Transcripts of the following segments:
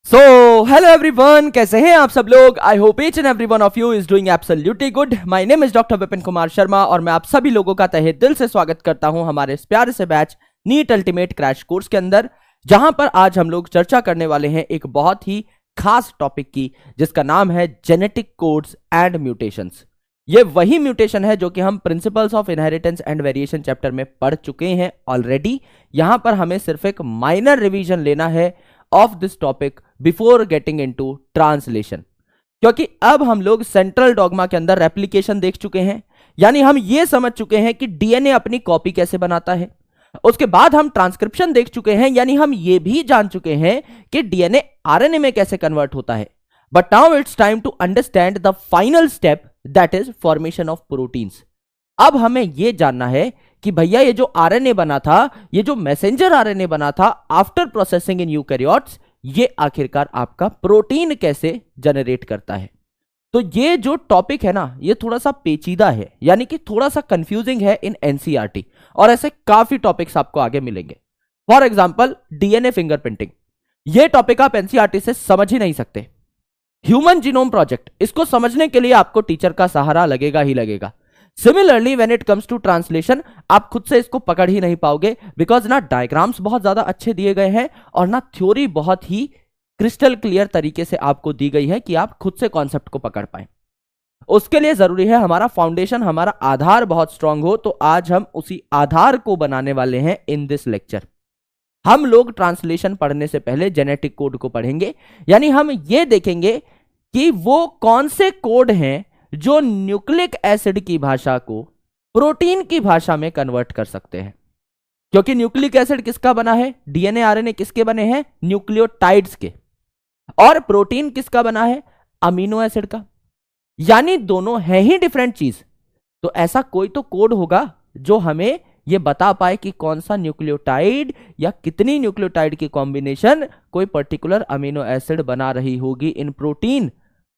So hello everyone, कैसे हैं आप सब लोग। I hope each and every one of you is doing absolutely good. My name is doctor Vipin Kumar Sharma और मैं आप सभी लोगों का तहे दिल से स्वागत करता हूं हमारे इस प्यारे से batch NEET ultimate crash course के अंदर, जहां पर आज हम लोग चर्चा करने वाले हैं एक बहुत ही खास टॉपिक की, जिसका नाम है जेनेटिक कोड्स एंड म्यूटेशंस। ये वही म्यूटेशन है जो कि हम principles of inheritance and variation chapter में पढ़ चुके हैं ऑलरेडी। यहां पर हमें सिर्फ एक माइनर रिवीजन लेना है of this topic before getting into translation, क्योंकि अब हम लोग सेंट्रल डॉगमा के अंदर रेप्लिकेशन देख चुके हैं। यानी हम ये समझ चुके हैं कि डीएनए अपनी कॉपी कैसे बनाता है। उसके बाद हम ट्रांसक्रिप्शन देख चुके हैं, यानी हम ये भी जान चुके हैं कि डीएनए आरएनए में कैसे कन्वर्ट होता है। But now it's time to understand the final step, that is formation of proteins. अब हमें यह जानना है कि भैया ये जो आरएनए बना था, ये जो मैसेंजर आरएनए बना था आफ्टर प्रोसेसिंग इन यूकैरियोट्स, ये आखिरकार आपका प्रोटीन कैसे जनरेट करता है। तो ये जो टॉपिक है ना, ये थोड़ा सा पेचीदा है, यानी कि थोड़ा सा कंफ्यूजिंग है इन एनसीईआरटी, और ऐसे काफी टॉपिक्स आपको आगे मिलेंगे। फॉर एग्जांपल डीएनए फिंगरप्रिंटिंग, ये टॉपिक आप एनसीईआरटी से समझ ही नहीं सकते। ह्यूमन जीनोम प्रोजेक्ट, इसको समझने के लिए आपको टीचर का सहारा लगेगा ही लगेगा। Similarly when it comes to translation, आप खुद से इसको पकड़ ही नहीं पाओगे, बिकॉज ना डायग्राम्स बहुत ज्यादा अच्छे दिए गए हैं और ना थ्योरी बहुत ही क्रिस्टल क्लियर तरीके से आपको दी गई है कि आप खुद से कॉन्सेप्ट को पकड़ पाए। उसके लिए जरूरी है हमारा फाउंडेशन, हमारा आधार बहुत स्ट्रांग हो। तो आज हम उसी आधार को बनाने वाले हैं इन दिस लेक्चर। हम लोग ट्रांसलेशन पढ़ने से पहले जेनेटिक कोड को पढ़ेंगे, यानी हम ये देखेंगे कि वो कौन से कोड हैं जो न्यूक्लिक एसिड की भाषा को प्रोटीन की भाषा में कन्वर्ट कर सकते हैं। क्योंकि न्यूक्लिक एसिड किसका बना है, डीएनए आरएनए किसके बने हैं, न्यूक्लियोटाइड्स के, और प्रोटीन किसका बना है, अमीनो एसिड का। यानी दोनों है ही डिफरेंट चीज। तो ऐसा कोई तो कोड होगा जो हमें यह बता पाए कि कौन सा न्यूक्लियोटाइड या कितनी न्यूक्लियोटाइड की कॉम्बिनेशन कोई पर्टिकुलर अमीनो एसिड बना रही होगी इन प्रोटीन।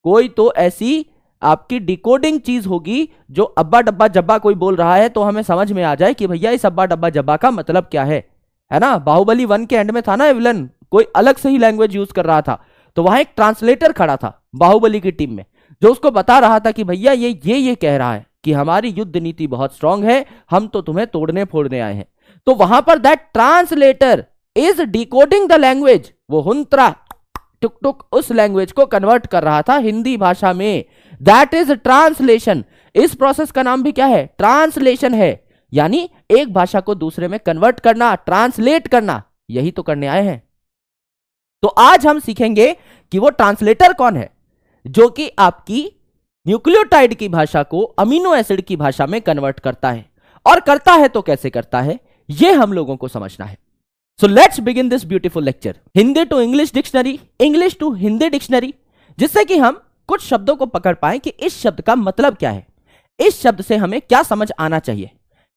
कोई तो ऐसी आपकी डिकोडिंग चीज होगी जो अब्बा डब्बा जब्बा कोई बोल रहा है तो हमें समझ में आ जाए कि भैया इस अब्बा डब्बा जब्बा का मतलब क्या है ना। बाहुबली 1 के एंड में था ना विलन, कोई अलग से ही लैंग्वेज यूज कर रहा था, तो वहां एक ट्रांसलेटर खड़ा था बाहुबली की टीम में, जो उसको बता रहा था कि भैया ये कह रहा है कि हमारी युद्ध नीति बहुत स्ट्रांग है, हम तो तुम्हें तोड़ने फोड़ने आए हैं। तो वहां पर that translator is decoding the language. वो हुंत्रा टुक टुक उस लैंग्वेज को कन्वर्ट कर रहा था हिंदी भाषा में। That is translation. इस प्रोसेस का नाम भी क्या है, ट्रांसलेशन है। यानी एक भाषा को दूसरे में कन्वर्ट करना, ट्रांसलेट करना, यही तो करने आए हैं। तो आज हम सीखेंगे कि वो ट्रांसलेटर कौन है जो कि आपकी न्यूक्लियोटाइड की भाषा को अमीनो एसिड की भाषा में कन्वर्ट करता है, और करता है तो कैसे करता है, यह हम लोगों को समझना है। So let's begin this beautiful lecture. Hindi to English dictionary, English to Hindi dictionary, जिससे कि हम कुछ शब्दों को पकड़ पाएं कि इस शब्द का मतलब क्या है, इस शब्द से हमें क्या समझ आना चाहिए।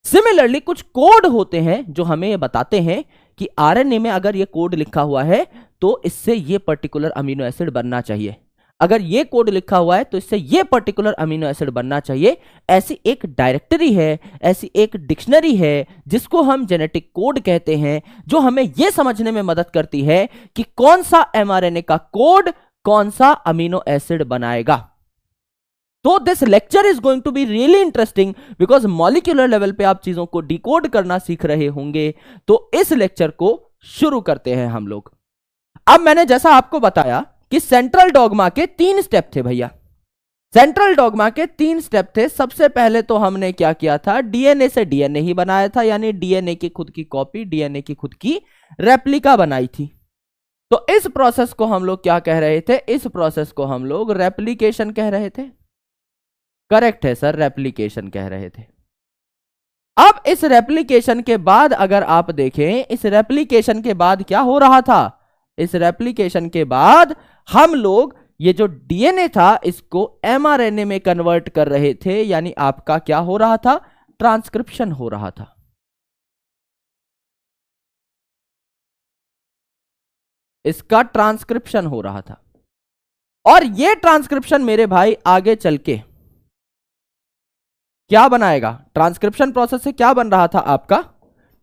सिमिलरली कुछ कोड होते हैं जो हमें ये बताते हैं कि आरएनए में अगर ये कोड लिखा हुआ है तो इससे ये पर्टिकुलर अमीनो एसिड बनना चाहिए, अगर ये कोड लिखा हुआ है तो इससे ये पर्टिकुलर अमीनो एसिड बनना चाहिए। ऐसी एक डायरेक्टरी है, ऐसी एक डिक्शनरी है जिसको हम जेनेटिक कोड कहते हैं, जो हमें यह समझने में मदद करती है कि कौन सा एमआरएनए का कोड कौन सा अमीनो एसिड बनाएगा। तो this lecture is going to be really interesting, because molecular level पे आप चीजों को डिकोड करना सीख रहे होंगे। तो इस लेक्चर को शुरू करते हैं हम लोग। अब मैंने जैसा आपको बताया कि सेंट्रल डॉगमा के 3 स्टेप थे भैया, सेंट्रल डॉगमा के 3 स्टेप थे। सबसे पहले तो हमने क्या किया था, डीएनए से डीएनए ही बनाया था, यानी डीएनए की खुद की कॉपी, डीएनए की खुद की रेप्लिका बनाई थी। तो इस प्रोसेस को हम लोग क्या कह रहे थे, इस प्रोसेस को हम लोग रेप्लिकेशन कह रहे थे। करेक्ट है सर, रेप्लिकेशन कह रहे थे। अब इस रेप्लिकेशन के बाद अगर आप देखें, इस रेप्लिकेशन के बाद क्या हो रहा था, इस रेप्लिकेशन के बाद हम लोग ये जो डीएनए था इसको एमआरएनए में कन्वर्ट कर रहे थे। यानी आपका क्या हो रहा था, ट्रांसक्रिप्शन हो रहा था। इसका ट्रांसक्रिप्शन हो रहा था, और ये ट्रांसक्रिप्शन मेरे भाई आगे चल के क्या बनाएगा, ट्रांसक्रिप्शन प्रोसेस से क्या बन रहा था आपका,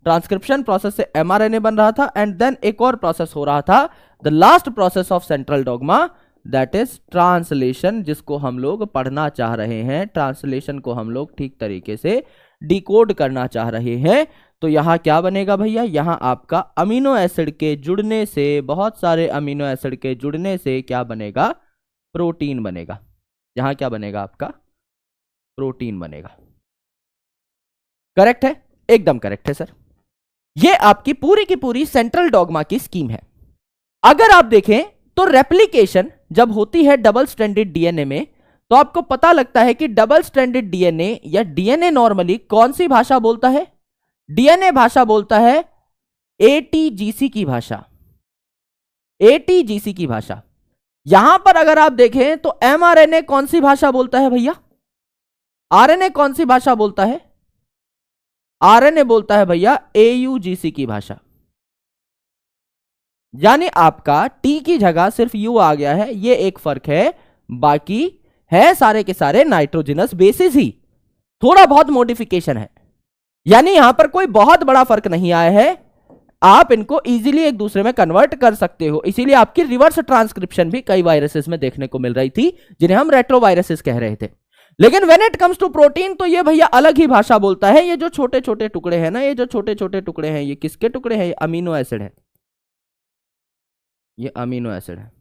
ट्रांसक्रिप्शन प्रोसेस से एमआरएनए बन रहा था, एंड देन एक और प्रोसेस हो रहा था the last process of central dogma that is translation, जिसको हम लोग पढ़ना चाह रहे हैं, ट्रांसलेशन को हम लोग ठीक तरीके से डिकोड करना चाह रहे हैं। तो यहां क्या बनेगा भैया, यहां आपका अमीनो एसिड के जुड़ने से, बहुत सारे अमीनो एसिड के जुड़ने से क्या बनेगा, प्रोटीन बनेगा। यहां क्या बनेगा आपका, प्रोटीन बनेगा। करेक्ट है, एकदम करेक्ट है सर। ये आपकी पूरी की पूरी सेंट्रल डॉगमा की स्कीम है। अगर आप देखें तो रेप्लिकेशन जब होती है डबल स्ट्रैंडेड डीएनए में, तो आपको पता लगता है कि डबल स्ट्रैंडेड डीएनए या डीएनए नॉर्मली कौन सी भाषा बोलता है, डीएनए भाषा बोलता है एटीजीसी की भाषा, एटीजीसी की भाषा। यहां पर अगर आप देखें तो एमआरएनए कौन सी भाषा बोलता है भैया, आरएनए कौन सी भाषा बोलता है, आरएनए बोलता है भैया एयूजीसी की भाषा। यानी आपका टी की जगह सिर्फ यू आ गया है, ये एक फर्क है, बाकी है सारे के सारे नाइट्रोजनस बेसिस ही, थोड़ा बहुत मॉडिफिकेशन है। यानी यहां पर कोई बहुत बड़ा फर्क नहीं आया है, आप इनको इजीली एक दूसरे में कन्वर्ट कर सकते हो। इसीलिए आपकी रिवर्स ट्रांसक्रिप्शन भी कई वायरसेस में देखने को मिल रही थी, जिन्हें हम रेट्रोवायरसेस कह रहे थे। लेकिन when it comes to protein तो ये भैया अलग ही भाषा बोलता है। ये जो छोटे छोटे टुकड़े हैं ना, ये जो छोटे छोटे टुकड़े हैं, ये किसके टुकड़े हैं, ये अमीनो एसिड है, ये अमीनो एसिड है।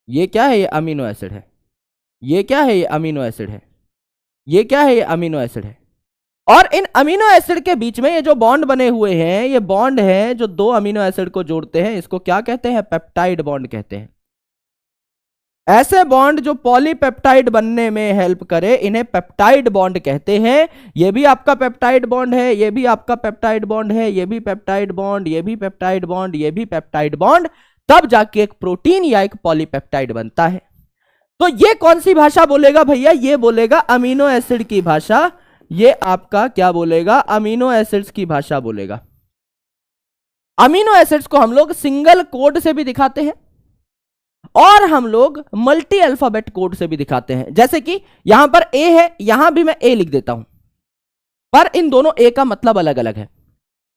ये क्या है, ये अमीनो एसिड है। ये क्या है, ये अमीनो एसिड है। ये क्या है, ये अमीनो एसिड है। और इन अमीनो एसिड के बीच में ये जो बॉन्ड बने हुए हैं, ये बॉन्ड है जो दो अमीनो एसिड को जोड़ते हैं, इसको क्या कहते हैं, पेप्टाइड बॉन्ड कहते हैं। ऐसे बॉन्ड जो पॉलीपेप्टाइड बनने में हेल्प करे, इन्हें पेप्टाइड बॉन्ड कहते हैं। ये भी आपका पेप्टाइड बॉन्ड है, ये भी आपका पेप्टाइड बॉन्ड है, ये भी पेप्टाइड बॉन्ड, ये भी पेप्टाइड बॉन्ड, ये भी पेप्टाइड बॉन्ड, तब जाके एक प्रोटीन या एक पॉलीपेप्टाइड बनता है। तो ये कौन सी भाषा बोलेगा भैया, ये बोलेगा अमीनो एसिड की भाषा। ये आपका क्या बोलेगा, अमीनो एसिड्स की भाषा बोलेगा। अमीनो एसिड्स को हम लोग सिंगल कोड से भी दिखाते हैं और हम लोग मल्टी अल्फाबेट कोड से भी दिखाते हैं। जैसे कि यहां पर ए है, यहां भी मैं ए लिख देता हूं, पर इन दोनों ए का मतलब अलग अलग है।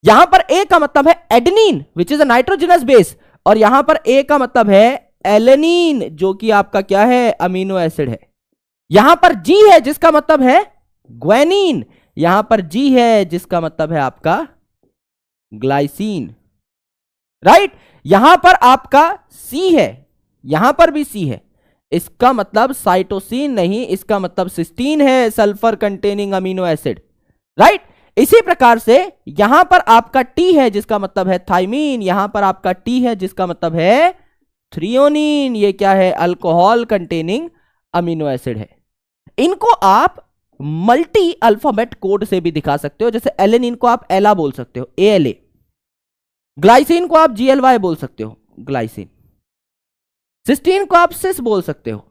यहां पर ए का मतलब है adenine which is a nitrogenous base, और यहां पर ए का मतलब है एलेनिन जो कि आपका क्या है, अमीनो एसिड है। यहां पर जी है जिसका मतलब है ग्वेनिन, यहां पर जी है जिसका मतलब है आपका ग्लाइसिन, राइट। यहां पर आपका सी है, यहां पर भी सी है, इसका मतलब साइटोसिन नहीं, इसका मतलब सिस्टीन है, sulphur containing amino acid, right. इसी प्रकार से यहां पर आपका टी है जिसका मतलब है थाइमीन, यहां पर आपका टी है जिसका मतलब है थ्रियोनिन, ये क्या है, अल्कोहल कंटेनिंग अमीनो एसिड है। इनको आप मल्टी अल्फाबेट कोड से भी दिखा सकते हो। जैसे एलेनिन को आप एला बोल सकते हो, एएलए। ग्लाइसिन को आप जीएलवाई बोल सकते हो, ग्लाइसिन। सिस्टीन को आप सिस बोल सकते हो,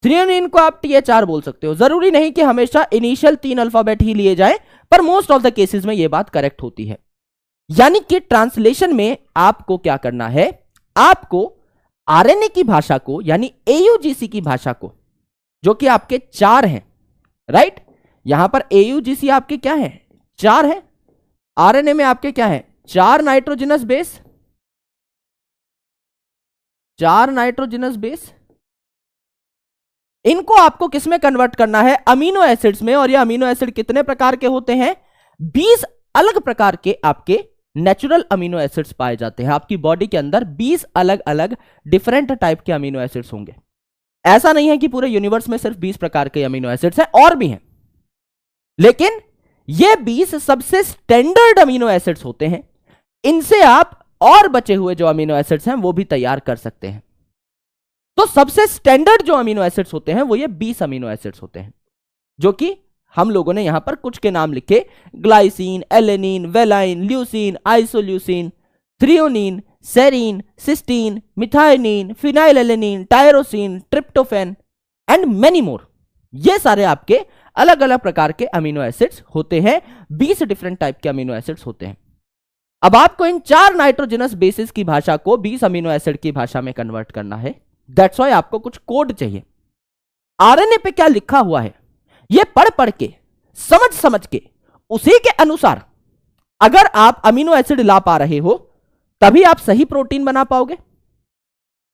थ्रियोनिन को आप टीएचआर बोल सकते हो। जरूरी नहीं कि हमेशा इनिशियल 3 अल्फाबेट ही लिए जाए, पर मोस्ट ऑफ द केसेस में यह बात करेक्ट होती है। यानी कि ट्रांसलेशन में आपको क्या करना है, आपको आरएनए की भाषा को यानी एयूजीसी की भाषा को, जो कि आपके 4 हैं, राइट। यहां पर एयूजीसी आपके क्या है, 4 है। आरएनए में आपके क्या है, 4 नाइट्रोजनस बेस, 4 नाइट्रोजनस बेस। इनको आपको किस में कन्वर्ट करना है, अमीनो एसिड्स में। और ये अमीनो एसिड कितने प्रकार के होते हैं, 20 अलग प्रकार के आपके नेचुरल अमीनो एसिड्स पाए जाते हैं। आपकी बॉडी के अंदर 20 अलग अलग डिफरेंट टाइप के अमीनो एसिड्स होंगे। ऐसा नहीं है कि पूरे यूनिवर्स में सिर्फ 20 प्रकार के अमीनो एसिड्स हैं, और भी हैं, लेकिन ये 20 सबसे स्टैंडर्ड अमीनो एसिड्स होते हैं। इनसे आप और बचे हुए जो अमीनो एसिड्स हैं वो भी तैयार कर सकते हैं। तो सबसे स्टैंडर्ड जो अमीनो एसिड्स होते हैं वो ये 20 अमीनो एसिड्स होते हैं, जो कि हम लोगों ने यहां पर कुछ के नाम लिखे, glycine, alanine, valine, leucine, isoleucine, threonine, serine, cysteine, methionine, phenylalanine, tyrosine, tryptophan and many more. ये सारे आपके अलग अलग प्रकार के अमीनो एसिड्स होते हैं, 20 डिफरेंट टाइप के अमीनो एसिड्स होते हैं। अब आपको इन 4 नाइट्रोजनस बेसिस की भाषा को 20 अमीनो एसिड की भाषा में कन्वर्ट करना है। दैट्स व्हाई आपको कुछ कोड चाहिए। आरएनए पे क्या लिखा हुआ है ये पढ़ पढ़ के, समझ समझ के, उसी के अनुसार अगर आप अमीनो एसिड ला पा रहे हो तभी आप सही प्रोटीन बना पाओगे।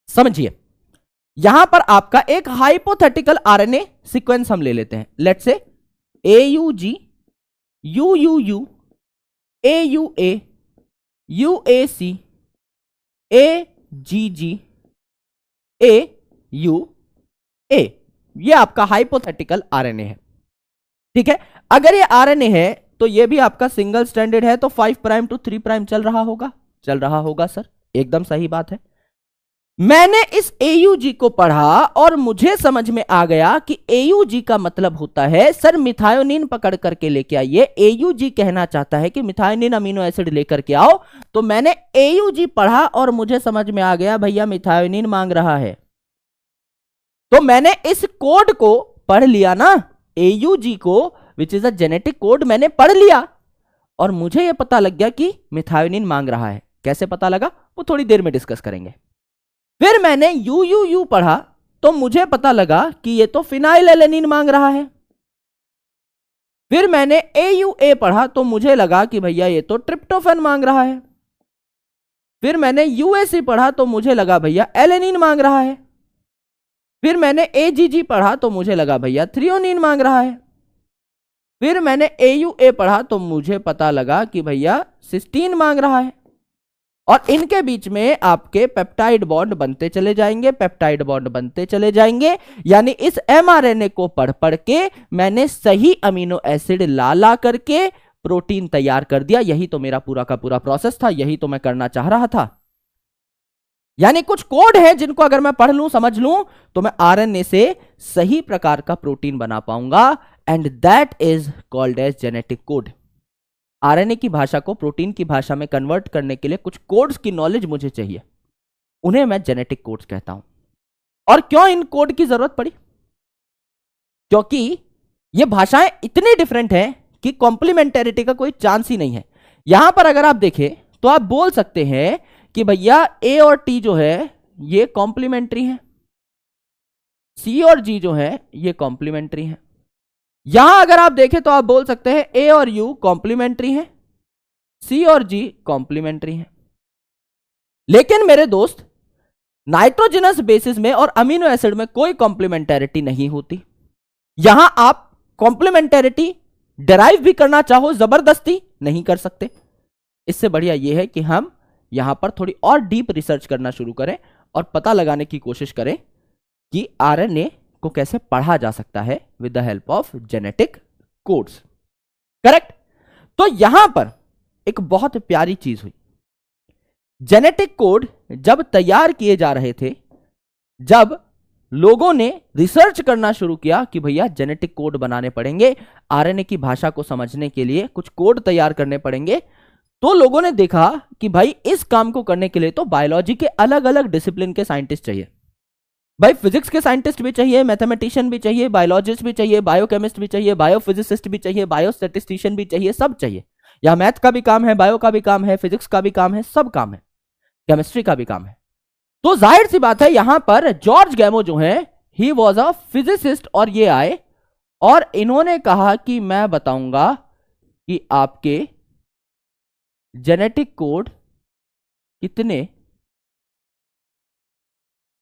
समझिए, यहां पर आपका एक हाइपोथेटिकल आरएनए सीक्वेंस हम ले लेते हैं। Let's say AUG, UUU, AUA, UAC, AGG, AUA। ये आपका हाइपोथेटिकल आरएनए है, ठीक है। अगर ये आरएनए है तो ये भी आपका सिंगल स्ट्रैंडेड है, तो 5 प्राइम टू 3 प्राइम चल रहा होगा, चल रहा होगा सर, एकदम सही बात है। मैंने इस AUG को पढ़ा और मुझे समझ में आ गया कि AUG का मतलब होता है, सर मिथायोनिन पकड़ करके लेके आइए। AUG कहना चाहता है कि मिथायोनिन अमीनो एसिड लेकर के आओ। तो मैंने AUG पढ़ा और मुझे समझ में आ गया भैया मिथायोनिन मांग रहा है, तो मैंने इस कोड को पढ़ लिया ना, AUG को, which is a genetic code, मैंने पढ़ लिया और मुझे यह पता लग गया कि मिथायोनिन मांग रहा है। कैसे पता लगा वो थोड़ी देर में डिस्कस करेंगे। फिर मैंने UUU पढ़ा तो मुझे पता लगा कि ये तो फिनाइल एलेनिन मांग रहा है। फिर मैंने AUA पढ़ा तो मुझे लगा कि भैया ये तो ट्रिप्टोफैन मांग रहा है। फिर मैंने UAC पढ़ा तो मुझे लगा भैया एलेनिन मांग रहा है। फिर मैंने AGG पढ़ा तो मुझे लगा भैया थ्रियोनिन मांग रहा है। फिर मैंने AUA पढ़ा तो मुझे पता लगा कि भैया सिस्टीन मांग रहा है। और इनके बीच में आपके पेप्टाइड बॉन्ड बनते चले जाएंगे, पेप्टाइड बॉन्ड बनते चले जाएंगे। यानी इस mRNA को पढ़ पढ़ के मैंने सही अमीनो एसिड ला ला करके प्रोटीन तैयार कर दिया। यही तो मेरा पूरा का पूरा प्रोसेस था, यही तो मैं करना चाह रहा था। यानी कुछ कोड है जिनको अगर मैं पढ़ लूं, समझ लूं, तो मैं RNA से सही प्रकार का प्रोटीन बना पाऊंगा, and that is called as genetic code. RNA की भाषा को प्रोटीन की भाषा में कन्वर्ट करने के लिए कुछ कोड्स की नॉलेज मुझे चाहिए, उन्हें मैं जेनेटिक कोड्स कहता हूं। और क्यों इन कोड की जरूरत पड़ी? क्योंकि ये भाषाएं इतनी डिफरेंट हैं कि कॉम्प्लीमेंटेरिटी का कोई चांस ही नहीं है। यहां पर अगर आप देखें तो आप बोल सकते हैं कि भैया ए और टी जो है ये कॉम्प्लीमेंट्री है, सी और जी जो है ये कॉम्प्लीमेंट्री है। यहां अगर आप देखें तो आप बोल सकते हैं ए और यू कॉम्प्लीमेंट्री है, सी और जी कॉम्प्लीमेंट्री है। लेकिन मेरे दोस्त, नाइट्रोजनस बेसिस में और अमीनो एसिड में कोई कॉम्प्लीमेंटेरिटी नहीं होती। यहां आप कॉम्प्लीमेंटेरिटी डिराइव भी करना चाहो जबरदस्ती नहीं कर सकते। इससे बढ़िया यह है कि हम यहां पर थोड़ी और डीप रिसर्च करना शुरू करें और पता लगाने की कोशिश करें कि आरएनए को कैसे पढ़ा जा सकता है with the help of genetic codes. Correct? तो यहां पर एक बहुत प्यारी चीज हुई। जेनेटिक कोड जब तैयार किए जा रहे थे, जब लोगों ने रिसर्च करना शुरू किया कि भैया जेनेटिक कोड बनाने पड़ेंगे, आरएनए की भाषा को समझने के लिए कुछ कोड तैयार करने पड़ेंगे, तो लोगों ने देखा कि भाई इस काम को करने के लिए तो बायोलॉजी के अलग अलग डिसिप्लिन के साइंटिस्ट चाहिए। भाई फिजिक्स के साइंटिस्ट भी चाहिए, मैथमेटिशियन भी चाहिए, बायोलॉजिस्ट भी चाहिए, बायोकेमिस्ट भी चाहिए, बायोफिजिसिस्ट भी चाहिए, बायोस्टैटिस्टिशियन भी चाहिए, सब चाहिए। यहां मैथ का भी काम है, बायो का भी काम है, फिजिक्स का भी काम है, सब काम है, केमिस्ट्री का भी काम है। तो जाहिर सी बात है यहां पर जॉर्ज गैमो जो है ही वॉज अ फिजिसिस्ट, और ये आए और इन्होंने कहा कि मैं बताऊंगा कि आपके जेनेटिक कोड कितने,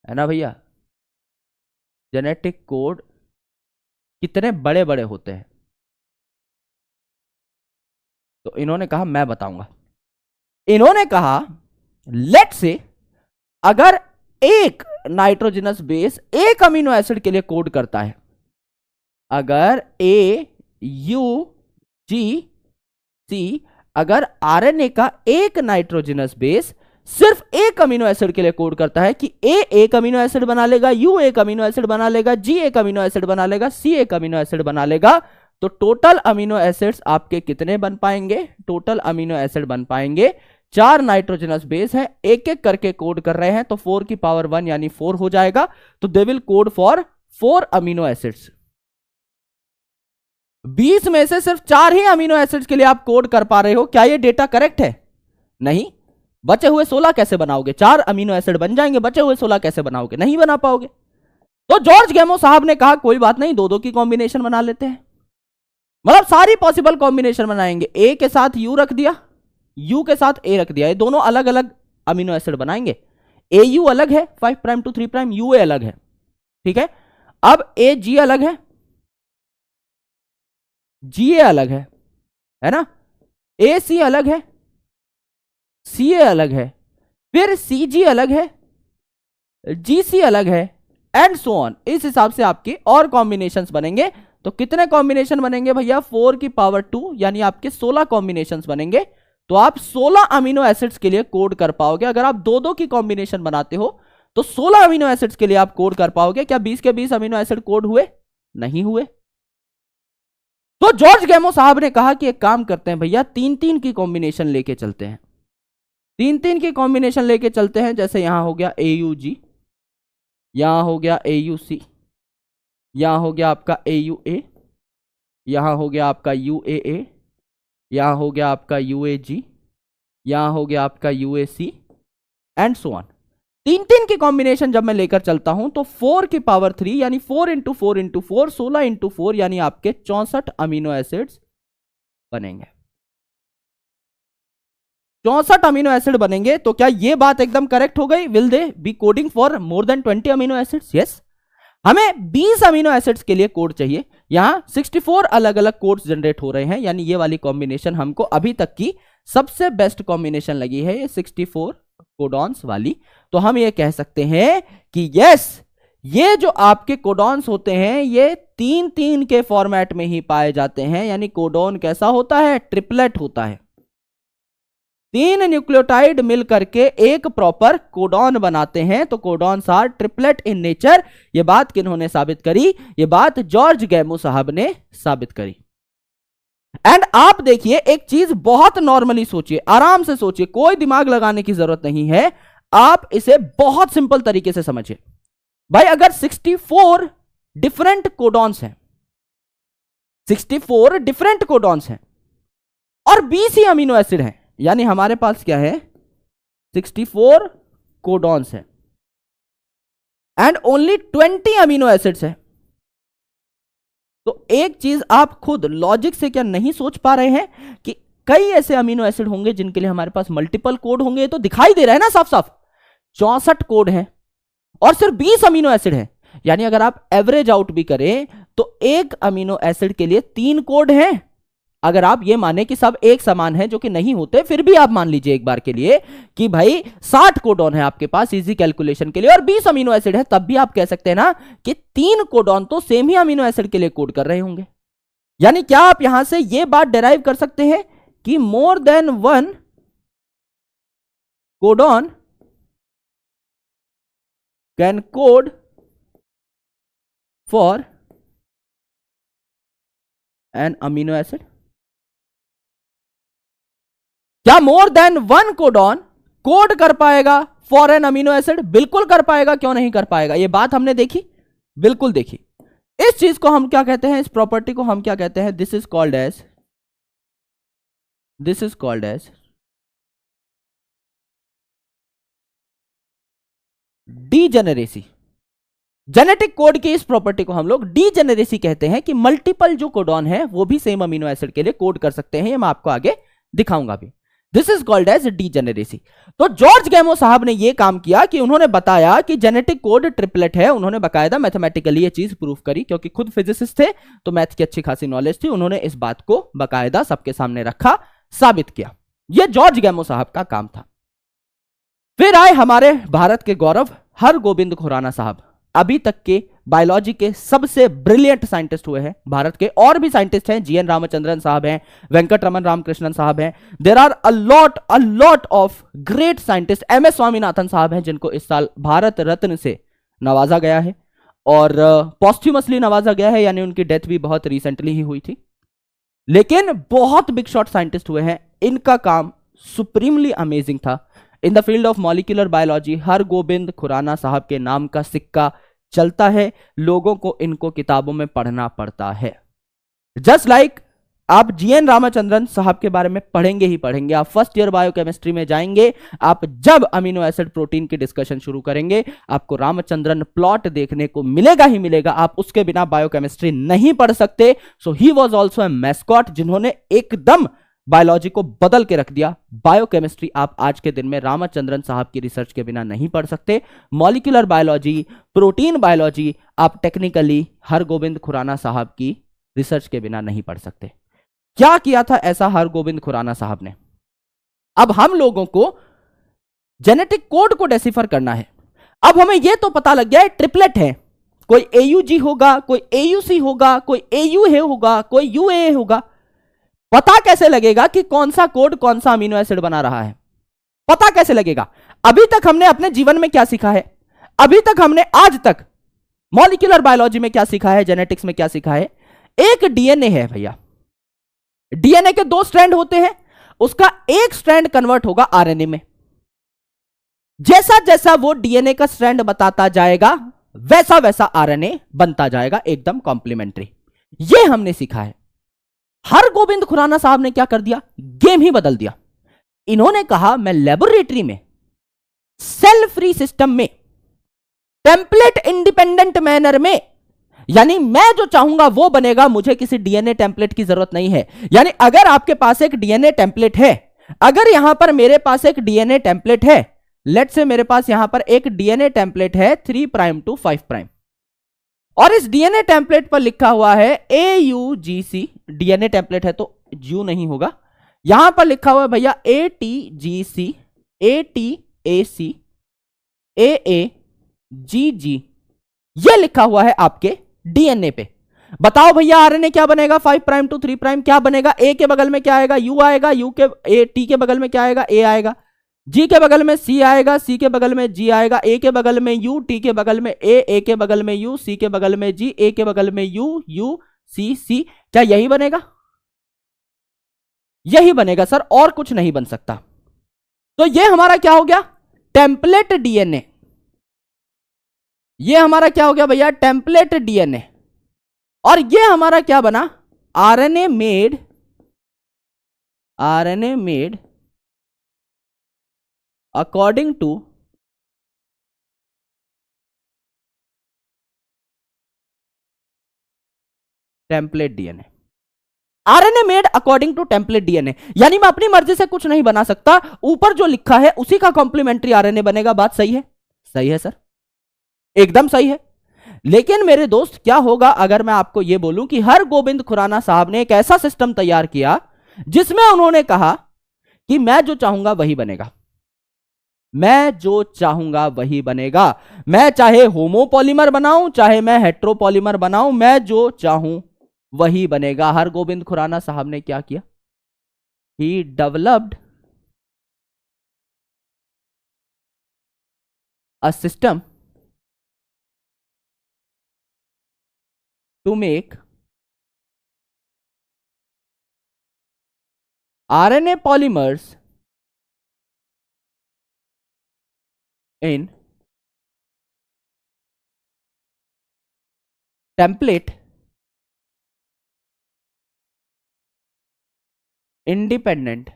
है ना भैया, जेनेटिक कोड कितने बड़े बड़े होते हैं। तो इन्होंने कहा मैं बताऊंगा। इन्होंने कहा लेट से अगर एक नाइट्रोजनस बेस एक अमीनो एसिड के लिए कोड करता है, अगर ए यू जी सी, अगर आरएनए का एक नाइट्रोजनस बेस सिर्फ एक अमीनो एसिड के लिए कोड करता है कि ए एक अमीनो एसिड बना लेगा, यू एक अमीनो एसिड बना लेगा, जी एक अमीनो एसिड बना लेगा, सी एक अमीनो एसिड बना लेगा, तो टोटल अमीनो एसिड्स आपके कितने बन पाएंगे? टोटल अमीनो एसिड बन पाएंगे 4 नाइट्रोजनस बेस है, एक एक करके कोड कर रहे हैं, तो 4 की पावर 1 यानी 4 हो जाएगा। तो they will code for 4 amino acids. 20 में से सिर्फ 4 ही अमीनो एसिड्स के लिए आप कोड कर पा रहे हो। क्या यह डेटा करेक्ट है? नहीं। बचे हुए 16 कैसे बनाओगे? 4 अमीनो एसिड बन जाएंगे, बचे हुए 16 कैसे बनाओगे? नहीं बना पाओगे। तो जॉर्ज गैमो साहब ने कहा कोई बात नहीं, 2-2 की कॉम्बिनेशन बना लेते हैं, मतलब सारी पॉसिबल कॉम्बिनेशन बनाएंगे। ए के साथ यू रख दिया, यू के साथ ए रख दिया, ये दोनों अलग अलग अमीनो एसिड बनाएंगे। AU अलग है 5 प्राइम टू 3 प्राइम, UA अलग है, ठीक है। अब AG अलग है, GA अलग है ना, AC अलग है, CA अलग है, फिर CG अलग है, GC अलग है, एंड सो ऑन। इस हिसाब से आपके और कॉम्बिनेशंस बनेंगे। तो कितने कॉम्बिनेशन बनेंगे भैया? 4 की पावर 2, यानी आपके 16 कॉम्बिनेशंस बनेंगे। तो आप 16 अमीनो एसिड्स के लिए कोड कर पाओगे। अगर आप दो दो की कॉम्बिनेशन बनाते हो तो 16 अमीनो एसिड्स के लिए आप कोड कर पाओगे। क्या 20 के 20 अमीनो एसिड कोड हुए? नहीं हुए। तो जॉर्ज गैमो साहब ने कहा कि एक काम करते हैं भैया, 3-3 की कॉम्बिनेशन लेके चलते हैं। 3-3 की कॉम्बिनेशन लेके चलते हैं। जैसे यहां हो गया AUG, यहां हो गया AUC, यहां हो गया आपका AUA, यहां हो गया आपका UAA, यहां हो गया आपका UAG, यहां हो गया आपका UAC, एंड सो ऑन। 3-3 की कॉम्बिनेशन जब मैं लेकर चलता हूं तो 4 की पावर 3 यानी 4 इंटू 4 इंटू 4, 16 इंटू 4 यानी आपके 64 अमीनो एसिड्स बनेंगे। 64 अमीनो एसिड बनेंगे। तो क्या यह बात एकदम करेक्ट हो गई? Will they B coding for more than 20 amino acids? Yes. हमें 20 अमीनो एसिड्स के लिए कोड चाहिए। यहां 64 अलग अलग कोड्स जनरेट हो रहे हैं, यानी ये वाली कॉम्बिनेशन हमको अभी तक की सबसे बेस्ट कॉम्बिनेशन लगी है, ये 64 कोडॉन्स वाली। तो हम ये कह सकते हैं कि यस, ये जो आपके कोडॉन्स होते हैं ये 3-3 के फॉर्मेट में ही पाए जाते हैं। यानी कोडॉन कैसा होता है? ट्रिपलेट होता है। 3 न्यूक्लियोटाइड मिल करके एक प्रॉपर कोडॉन बनाते हैं। तो codons are triplet in nature. यह बात किन्होंने साबित करी? यह बात जॉर्ज गैमो साहब ने साबित करी। एंड आप देखिए, एक चीज बहुत नॉर्मली सोचिए, आराम से सोचिए, कोई दिमाग लगाने की जरूरत नहीं है। आप इसे बहुत सिंपल तरीके से समझिए। भाई अगर 64 डिफरेंट कोडॉन्स हैं, 64 डिफरेंट कोडॉन्स हैं और 20 ही अमीनो एसिड हैं, यानी हमारे पास क्या है? 64 कोडॉन्स हैं एंड ओनली 20 अमीनो एसिड्स हैं। तो एक चीज आप खुद लॉजिक से क्या नहीं सोच पा रहे हैं कि कई ऐसे अमीनो एसिड होंगे जिनके लिए हमारे पास मल्टीपल कोड होंगे? ये तो दिखाई दे रहा है ना साफ साफ। 64 कोड हैं और सिर्फ 20 अमीनो एसिड हैं, यानी अगर आप एवरेज आउट भी करें तो एक अमीनो एसिड के लिए 3 कोड हैं। अगर आप ये माने कि सब एक समान है, जो कि नहीं होते, फिर भी आप मान लीजिए एक बार के लिए कि भाई 60 कोडॉन है आपके पास इजी कैलकुलेशन के लिए और 20 अमीनो एसिड है, तब भी आप कह सकते हैं ना कि 3 कोडॉन तो सेम ही अमीनो एसिड के लिए कोड कर रहे होंगे। यानी क्या आप यहां से यह बात डिराइव कर सकते हैं कि more than 1 codon can code for an amino acid? क्या मोर देन 1 कोडॉन कोड कर पाएगा फॉर एन अमीनो एसिड? बिल्कुल कर पाएगा, क्यों नहीं कर पाएगा? यह बात हमने देखी, बिल्कुल देखी। इस चीज को हम क्या कहते हैं? इस प्रॉपर्टी को हम क्या कहते हैं? This is called as degeneracy. Genetic code की इस प्रॉपर्टी को हम लोग डीजेनेरेसी कहते हैं कि मल्टीपल जो कोडॉन है वो भी सेम अमीनो एसिड के लिए कोड कर सकते हैं। ये मैं आपको आगे दिखाऊंगा भी। This is called as degeneracy. तो जॉर्ज गैमो साहब ने यह काम किया कि उन्होंने बताया कि जेनेटिक कोड ट्रिपलेट है। उन्होंने बकायदा मैथमेटिकली ये चीज प्रूव करी, क्योंकि खुद फिजिसिस्ट थे तो मैथ की अच्छी खासी नॉलेज थी। उन्होंने इस बात को बकायदा सबके सामने रखा, साबित किया। यह जॉर्ज गैमो साहब का काम था। फिर आए हमारे भारत के गौरव हरगोविंद खुराना साहब। अभी तक के बायोलॉजी के सबसे ब्रिलियंट साइंटिस्ट हुए हैं भारत के। और भी साइंटिस्ट हैं, जीएन रामचंद्रन साहब हैं, वेंकटरमन रामकृष्णन साहब हैं। There are a lot of great scientist. MS Swaminathan साहब हैं जिनको इस साल भारत रत्न से नवाजा गया है और पॉस्ट्यूमसली नवाजा गया है, यानी उनकी डेथ भी बहुत रिसेंटली ही हुई थी। लेकिन बहुत बिग शॉट साइंटिस्ट हुए हैं। इनका काम सुप्रीमली अमेजिंग था। In the field of molecular biology Hargobind Khorana साहब के नाम का सिक्का चलता है। लोगों को इनको किताबों में पढ़ना पड़ता है। जस्ट लाइक आप जीएन रामचंद्रन साहब के बारे में पढ़ेंगे ही पढ़ेंगे। आप फर्स्ट ईयर बायोकेमिस्ट्री में जाएंगे, आप जब अमीनो एसिड प्रोटीन की डिस्कशन शुरू करेंगे आपको रामचंद्रन प्लॉट देखने को मिलेगा ही मिलेगा। आप उसके बिना बायोकेमिस्ट्री नहीं पढ़ सकते। So he was also a mascot, जिन्होंने एकदम बायोलॉजी को बदल के रख दिया। बायोकेमिस्ट्री आप आज के दिन में रामाचंद्रन साहब की रिसर्च के बिना नहीं पढ़ सकते। मॉलिक्यूलर बायोलॉजी, प्रोटीन बायोलॉजी आप टेक्निकली हरगोविंद खुराना साहब की रिसर्च के बिना नहीं पढ़ सकते। क्या किया था ऐसा हरगोविंद खुराना साहब ने? अब हम लोगों को जेनेटिक कोड को डेसिफर करना है। अब हमें यह तो पता लग गया है ट्रिपलेट है, कोई AUG होगा, कोई AUC होगा, कोई AUA होगा, कोई UAA होगा। पता कैसे लगेगा कि कौन सा कोड कौन सा अमीनो एसिड बना रहा है? पता कैसे लगेगा? अभी तक हमने अपने जीवन में क्या सीखा है? अभी तक हमने आज तक मॉलिक्यूलर बायोलॉजी में क्या सीखा है, जेनेटिक्स में क्या सीखा है? एक DNA है भैया, DNA के 2 स्ट्रैंड होते हैं, उसका एक स्ट्रैंड कन्वर्ट होगा RNA में। जैसा जैसा वो DNA का स्ट्रैंड बताता जाएगा वैसा वैसा RNA बनता जाएगा, एकदम कॉम्प्लीमेंट्री। ये हमने सीखा है। हरगोविंद खुराना साहब ने क्या कर दिया? गेम ही बदल दिया। इन्होंने कहा मैं लेबोरेटरी में सेल फ्री सिस्टम में टेम्पलेट इंडिपेंडेंट मैनर में, यानी मैं जो चाहूंगा वो बनेगा, मुझे किसी DNA टेम्पलेट की जरूरत नहीं है। यानी अगर आपके पास एक DNA टेम्पलेट है, अगर यहां पर मेरे पास एक DNA टेम्पलेट है, लेट से मेरे पास यहां पर एक DNA टेम्पलेट है 3 प्राइम टू 5 प्राइम, और इस DNA टेम्पलेट पर लिखा हुआ है AUGC। DNA टेम्पलेट है तो U नहीं होगा, यहां पर लिखा हुआ है भैया ATGC, ATAC, AAGG, ये लिखा हुआ है आपके DNA पे। बताओ भैया RNA क्या बनेगा? 5 प्राइम टू 3 प्राइम क्या बनेगा? A के बगल में क्या आएगा? U आएगा, T के बगल में क्या आएगा? A आएगा, G के बगल में C आएगा, C के बगल में G आएगा, A के बगल में U, T के बगल में A के बगल में U, C के बगल में G, A के बगल में U, C। क्या यही बनेगा? यही बनेगा सर, और कुछ नहीं बन सकता। तो ये हमारा क्या हो गया? Template DNA। ये हमारा क्या हो गया भैया? Template DNA। और ये हमारा क्या बना? RNA made according to template DNA। RNA made according to template DNA, यानी मैं अपनी मर्जी से कुछ नहीं बना सकता, ऊपर जो लिखा है उसी का कॉम्प्लीमेंट्री RNA बनेगा। बात सही है? सही है सर, एकदम सही है। लेकिन मेरे दोस्त क्या होगा अगर मैं आपको यह बोलूं कि हरगोविंद खुराना साहब ने एक ऐसा सिस्टम तैयार किया जिसमें उन्होंने कहा कि मैं जो चाहूंगा वही बनेगा, मैं जो चाहूंगा वही बनेगा, मैं चाहे होमोपॉलीमर बनाऊं चाहे मैं हेट्रोपॉलीमर बनाऊं, मैं जो चाहूं वही बनेगा। हरगोविंद खुराना साहब ने क्या किया? He developed a system to make RNA polymers in template independent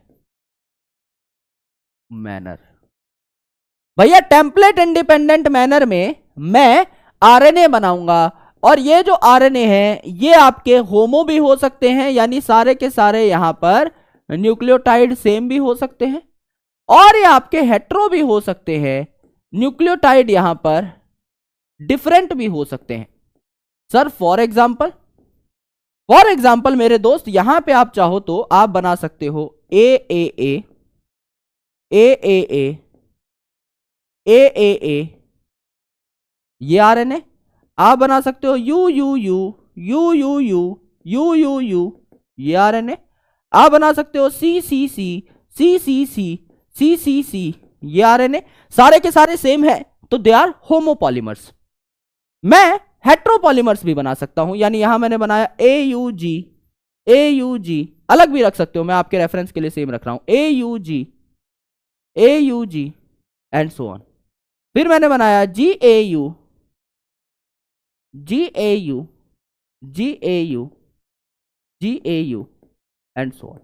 manner. भैया टेम्पलेट इंडिपेंडेंट मैनर में मैं RNA बनाऊंगा, और ये जो RNA है ये आपके होमो भी हो सकते हैं, यानी सारे के सारे यहां पर न्यूक्लियोटाइड सेम भी हो सकते हैं, और ये आपके हेट्रो भी हो सकते हैं, न्यूक्लियोटाइड यहां पर डिफरेंट भी हो सकते हैं। सर फॉर एग्जाम्पल मेरे दोस्त यहां पे आप चाहो तो आप बना सकते हो AAA, AAA, AAA, ये RNA। आप बना सकते हो UUU, UUU, UUU, ये RNA। आप बना सकते हो CCC, CCC, CCC, ये RNA। सारे के सारे सेम है तो दे आर होमोपॉलीमर्स। मैं हेट्रोपॉलीमर्स भी बना सकता हूं, यानी यहां मैंने बनाया AUG, AUG, अलग भी रख सकते हो, मैं आपके रेफरेंस के लिए सेम रख रहा हूं, AUG, AUG and so on. फिर मैंने बनाया GAU, GAU, GAU, GAU and so on.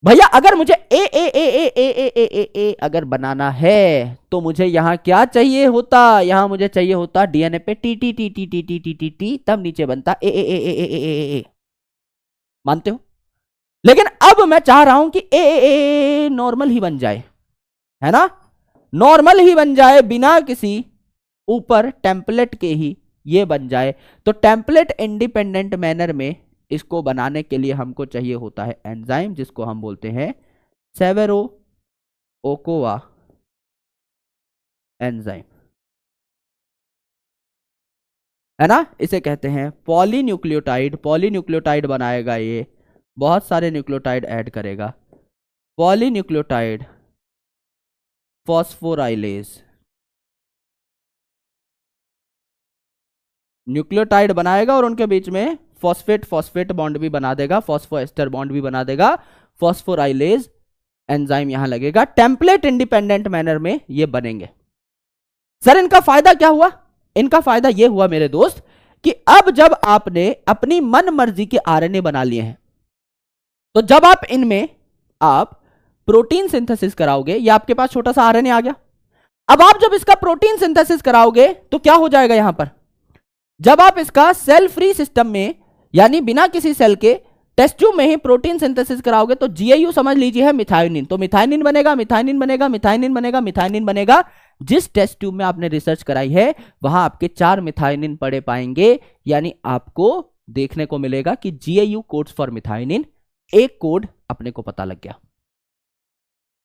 भैया अगर मुझे ए अगर बनाना है तो मुझे यहां क्या चाहिए होता? यहां मुझे चाहिए होता DNA पे T T T T T T T T T, तब नीचे बनता ए। मानते हो? लेकिन अब मैं चाह रहा हूं कि ए नॉर्मल ही बन जाए, है ना, नॉर्मल ही बन जाए, बिना किसी ऊपर टेम्पलेट के ही ये बन जाए। तो टेम्पलेट इंडिपेंडेंट मैनर में इसको बनाने के लिए हमको चाहिए होता है एंजाइम, जिसको हम बोलते हैं सेवेरो ओकोवा एंजाइम, है ना। इसे कहते हैं पॉलीन्यूक्लियोटाइड। पॉलीन्यूक्लियोटाइड बनाएगा, ये बहुत सारे न्यूक्लियोटाइड ऐड करेगा। पॉलीन्यूक्लियोटाइड फॉस्फोराइलेज, न्यूक्लियोटाइड बनाएगा और उनके बीच में फॉस्फेट फॉस्फेट बॉन्ड भी बना देगा, फॉस्फोएस्टर बॉन्ड भी बना देगा, फॉस्फोराइलेज एंजाइम यहां लगेगा। टेम्पलेट इंडिपेंडेंट मैनर में ये बनेंगे। सर इनका फायदा क्या हुआ? इनका फायदा ये हुआ मेरे दोस्त कि अब जब आपने अपनी मन मर्जी के आरएनए बना लिए हैं, तो जब आप इनमें आप प्रोटीन सिंथेसिस कराओगे, ये आपके पास छोटा सा आरएनए आ गया। अब आप जब इसका प्रोटीन सिंथेसिस कराओगे तो क्या हो जाएगा यहां पर, जब आप इसका सेल फ्री सिस्टम में यानी बिना किसी सेल के टेस्ट ट्यूब में ही प्रोटीन सिंथेसिस कराओगे तो जीएयू समझ लीजिए है मिथायोनिन। तो मिथायोनिन बनेगा, मिथायोनिन बनेगा, मिथायोनिन बनेगा, मिथायोनिन बनेगा। जिस टेस्ट ट्यूब में आपने रिसर्च कराई है वहां आपके 4 मिथायोनिन पड़े पाएंगे, यानी आपको देखने को मिलेगा कि जीएयू कोड्स फॉर मिथायोनिन, एक कोड अपने को पता लग गया।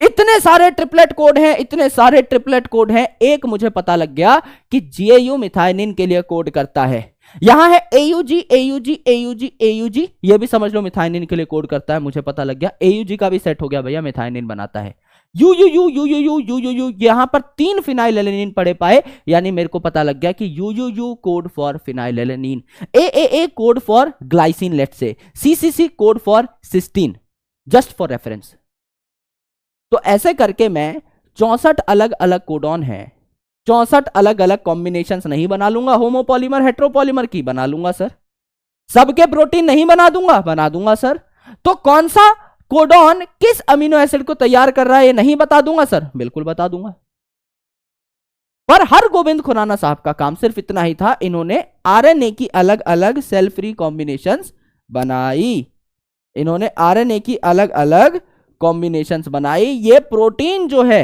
इतने सारे ट्रिपलेट कोड हैं, इतने सारे ट्रिपलेट कोड हैं, एक मुझे पता लग गया कि जीएयू मिथायोनिन के लिए कोड करता है। यहां है एयूजी एयूजी एयूजी एयूजी, ये भी समझ लो मिथायोनिन के लिए कोड करता है, मुझे पता लग गया। एयूजी का भी सेट हो गया भैया, मिथायोनिन बनाता है। You U U U U U U U you, यहां पर 3 फिनाइलएलेनिन पड़े पाए, यानी मेरे को पता लग गया कि U U U code for phenylalanine, A code for glycine, let's say CCC code for cysteine, just for reference. तो ऐसे करके मैं 64 अलग अलग कोडॉन है, 64 अलग अलग कॉम्बिनेशंस नहीं बना लूंगा, होमोपॉलीमर हेट्रोपॉलीमर की बना लूंगा सर। सबके प्रोटीन नहीं बना दूंगा सर। तो कौन सा कोडॉन किस अमीनो एसिड को तैयार कर रहा है ये नहीं बता दूंगा सर, बिल्कुल बता दूंगा। पर हरगोविंद खुराना साहब का काम सिर्फ इतना ही था, इन्होंने आरएनए की अलग अलग सेल फ्री कॉम्बिनेशंस बनाई, इन्होंने आरएनए की अलग अलग कॉम्बिनेशंस बनाई। ये प्रोटीन जो है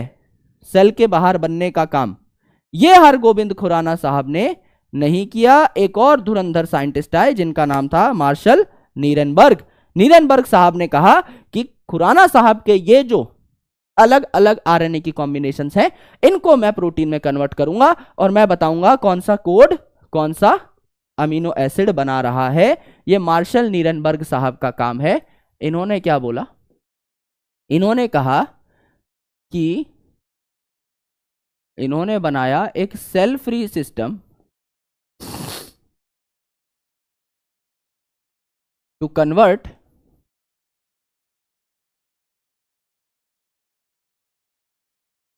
सेल के बाहर बनने का काम ये हरगोविंद खुराना साहब ने नहीं किया। एक और धुरंधर साइंटिस्ट आए जिनका नाम था मार्शल नीरेनबर्ग। नीरेनबर्ग साहब ने कहा कि खुराना साहब के ये जो अलग अलग आरएनए की कॉम्बिनेशंस हैं इनको मैं प्रोटीन में कन्वर्ट करूंगा और मैं बताऊंगा कौन सा कोड कौन सा अमीनो एसिड बना रहा है। ये मार्शल नीरेनबर्ग साहब का काम है। इन्होंने क्या बोला, इन्होंने कहा कि इन्होंने बनाया एक cell free system to convert